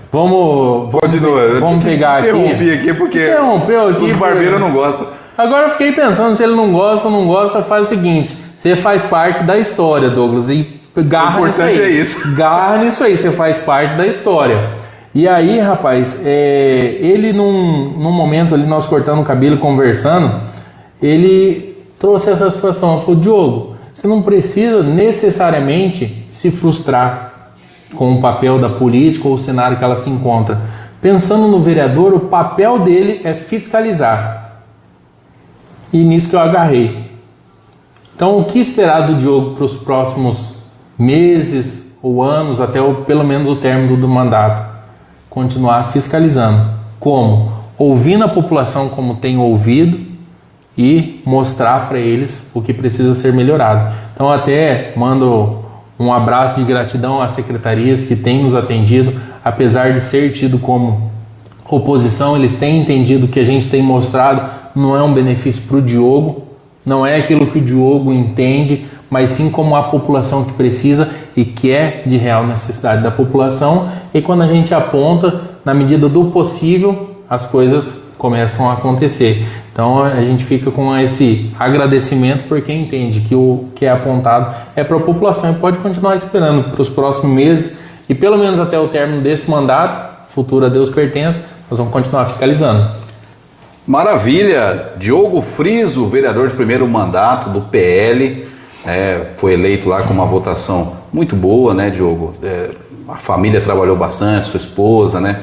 Vamos pegar aqui. Interrompi aqui porque Interrompeu aqui, os barbeiros não gostam. Agora eu fiquei pensando, se ele não gosta ou não gosta, faz o seguinte: você faz parte da história, Douglas, e garra nisso aí. O importante é isso. Garra nisso aí, você faz parte da história. E aí, rapaz, ele num momento ali, nós cortando o cabelo, conversando, ele trouxe essa situação. Ele falou: Diogo, você não precisa necessariamente se frustrar com o papel da política ou o cenário que ela se encontra. Pensando no vereador, o papel dele é fiscalizar. E nisso que eu agarrei. Então, o que esperar do Diogo para os próximos meses ou anos, até pelo menos o término do mandato? Continuar fiscalizando. Como? Ouvindo a população como tem ouvido e mostrar para eles o que precisa ser melhorado. Então, até mando um abraço de gratidão às secretarias que têm nos atendido, apesar de ser tido como oposição, eles têm entendido que a gente tem mostrado não é um benefício para o Diogo, não é aquilo que o Diogo entende, mas sim como a população que precisa e que é de real necessidade da população. E quando a gente aponta, na medida do possível, as coisas começam a acontecer. Então a gente fica com esse agradecimento porque entende que o que é apontado é para a população e pode continuar esperando para os próximos meses e pelo menos até o término desse mandato, futuro a Deus pertence, nós vamos continuar fiscalizando. Maravilha! Diogo Friso, vereador de primeiro mandato do PL, foi eleito lá com uma votação muito boa, né, Diogo? A família trabalhou bastante, sua esposa, né?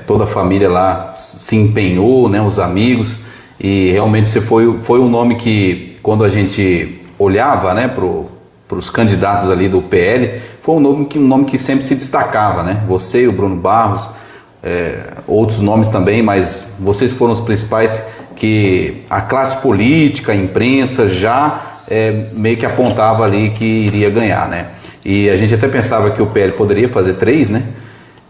Toda a família lá se empenhou, né, os amigos, e realmente você foi um nome que, quando a gente olhava, né, para os candidatos ali do PL, foi um nome que sempre se destacava, né? Você e o Bruno Barros, outros nomes também, mas vocês foram os principais que a classe política, a imprensa já meio que apontava ali que iria ganhar, né? E a gente até pensava que o PL poderia fazer 3, né?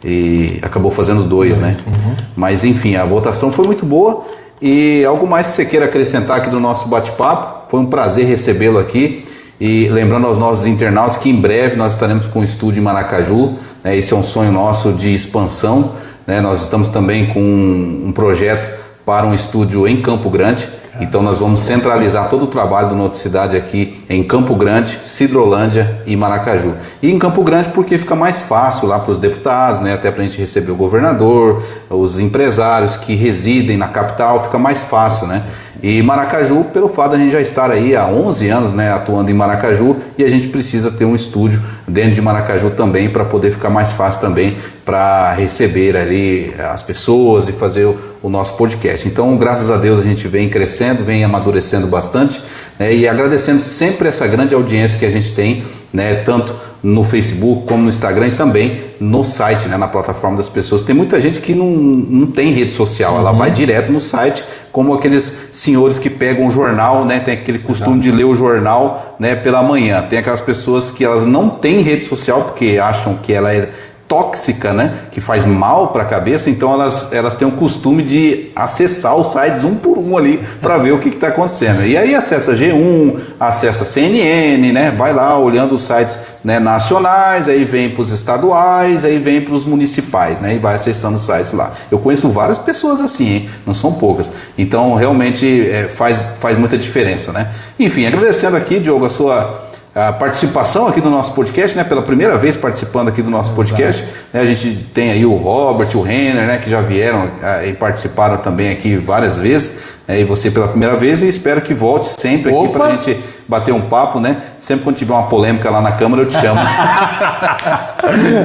E acabou fazendo 2, né? Uhum. Mas enfim, a votação foi muito boa. E algo mais que você queira acrescentar aqui do nosso bate-papo? Foi um prazer recebê-lo aqui. E lembrando aos nossos internautas que em breve nós estaremos com um estúdio em Maracaju, né? Esse é um sonho nosso de expansão, né? Nós estamos também com um projeto para um estúdio em Campo Grande. Então nós vamos centralizar todo o trabalho do Noticidade aqui em Campo Grande, Sidrolândia e Maracaju. E em Campo Grande porque fica mais fácil lá para os deputados, né? Até para a gente receber o governador, os empresários que residem na capital, fica mais fácil, né? E Maracaju, pelo fato de a gente já estar aí há 11 anos, né, atuando em Maracaju, e a gente precisa ter um estúdio dentro de Maracaju também para poder ficar mais fácil também para receber ali as pessoas e fazer o nosso podcast. Então, graças a Deus, a gente vem crescendo, vem amadurecendo bastante, né, e agradecendo sempre essa grande audiência que a gente tem, né, tanto no Facebook como no Instagram e também no site, né, na plataforma das pessoas. Tem muita gente que não tem rede social, ela vai direto no site, como aqueles senhores que pegam o jornal, né, tem aquele costume de ler o jornal, né, pela manhã. Tem aquelas pessoas que elas não têm rede social porque acham que ela é tóxica, né, que faz mal para a cabeça, então elas têm o costume de acessar os sites um por um ali para ver o que está acontecendo. E aí acessa G1, acessa CNN, né, vai lá olhando os sites, né, nacionais, aí vem para os estaduais, aí vem para os municipais, né, e vai acessando os sites lá. Eu conheço várias pessoas assim, hein, não são poucas. Então realmente faz muita diferença, né. Enfim, agradecendo aqui, Diogo, a participação aqui do nosso podcast, né? Pela primeira vez participando aqui do nosso podcast, né? A gente tem aí o Robert, o Renner, né? Que já vieram e participaram também aqui várias vezes, né? E você pela primeira vez, e espero que volte sempre aqui para a gente bater um papo, né? Sempre quando tiver uma polêmica lá na Câmara eu te chamo.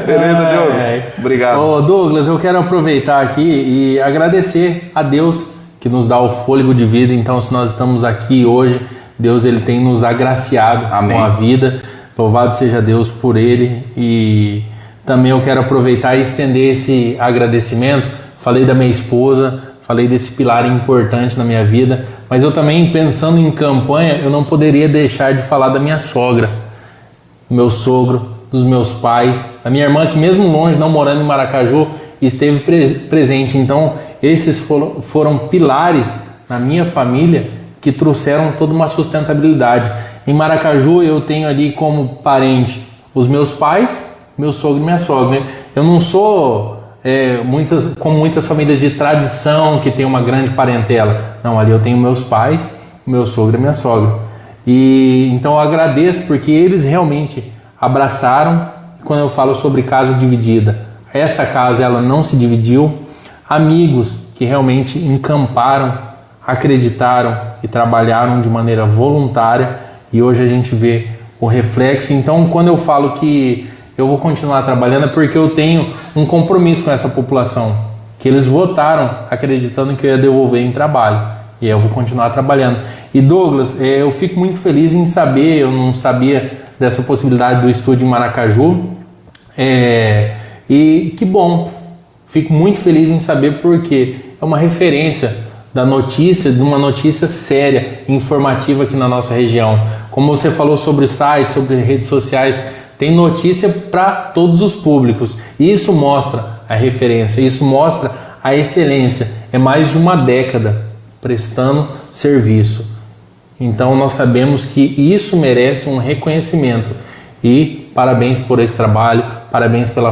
Beleza, Diogo? Obrigado. Ô, Douglas, eu quero aproveitar aqui e agradecer a Deus que nos dá o fôlego de vida. Então, se nós estamos aqui hoje, Deus, ele tem nos agraciado Amém. Com a vida. Louvado seja Deus por ele. E também eu quero aproveitar e estender esse agradecimento. Falei da minha esposa, falei desse pilar importante na minha vida, mas eu também, pensando em campanha, eu não poderia deixar de falar da minha sogra, do meu sogro, dos meus pais, da minha irmã, que mesmo longe, não morando em Maracaju, esteve presente. Então, esses foram pilares na minha família que trouxeram toda uma sustentabilidade. Em Maracaju eu tenho ali como parente os meus pais, meu sogro e minha sogra. Eu não sou como muitas famílias de tradição que tem uma grande parentela. Não, ali eu tenho meus pais, meu sogro e minha sogra. E então eu agradeço porque eles realmente abraçaram. Quando eu falo sobre casa dividida, essa casa ela não se dividiu. Amigos que realmente encamparam, acreditaram e trabalharam de maneira voluntária, e hoje a gente vê o reflexo. Então, quando eu falo que eu vou continuar trabalhando, é porque eu tenho um compromisso com essa população, que eles votaram acreditando que eu ia devolver em trabalho, e eu vou continuar trabalhando. E Douglas, eu fico muito feliz em saber, eu não sabia dessa possibilidade do estúdio em Maracaju, e que bom, fico muito feliz em saber porque é uma referência da notícia, de uma notícia séria, informativa aqui na nossa região. Como você falou sobre sites, sobre redes sociais, tem notícia para todos os públicos. E isso mostra a referência, isso mostra a excelência. É mais de uma década prestando serviço. Então nós sabemos que isso merece um reconhecimento. E parabéns por esse trabalho, parabéns pela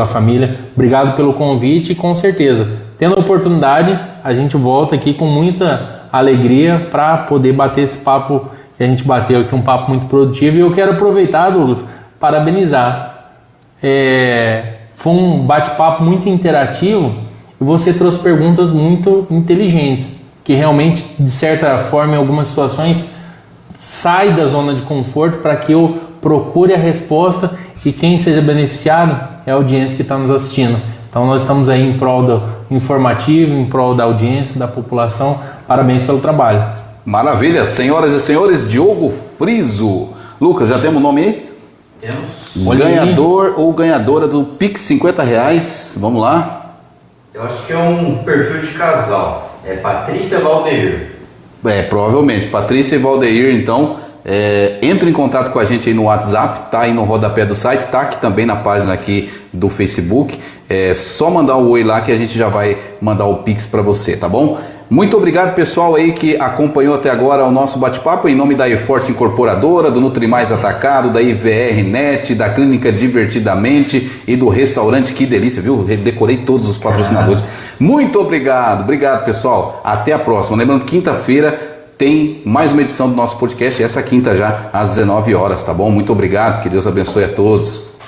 família. Obrigado pelo convite e com certeza, tendo a oportunidade, a gente volta aqui com muita alegria para poder bater esse papo que a gente bateu aqui, um papo muito produtivo. E eu quero aproveitar, Douglas, parabenizar. Foi um bate-papo muito interativo e você trouxe perguntas muito inteligentes, que realmente, de certa forma, em algumas situações, sai da zona de conforto para que eu procure a resposta, e quem seja beneficiado é a audiência que está nos assistindo. Então nós estamos aí em prol do informativo, em prol da audiência, da população. Parabéns pelo trabalho. Maravilha, senhoras e senhores, Diogo Friso. Lucas, já temos o nome aí? Temos. Ganhador ou ganhadora do Pix R$50. Vamos lá. Eu acho que é um perfil de casal. É Patrícia Valdeir. Provavelmente. Patrícia e Valdeir, então, entre em contato com a gente aí no WhatsApp, tá aí no rodapé do site, tá aqui também na página aqui do Facebook. É só mandar um oi lá que a gente já vai mandar o Pix para você, tá bom? Muito obrigado, pessoal aí que acompanhou até agora o nosso bate-papo, em nome da eForte Incorporadora, do Nutrimais Atacado, da IVR Net, da Clínica Divertidamente e do restaurante Que Delícia, viu? Decorei todos os patrocinadores. Muito obrigado, pessoal. Até a próxima. Lembrando, quinta-feira tem mais uma edição do nosso podcast, essa quinta já às 19 horas, tá bom? Muito obrigado, que Deus abençoe a todos.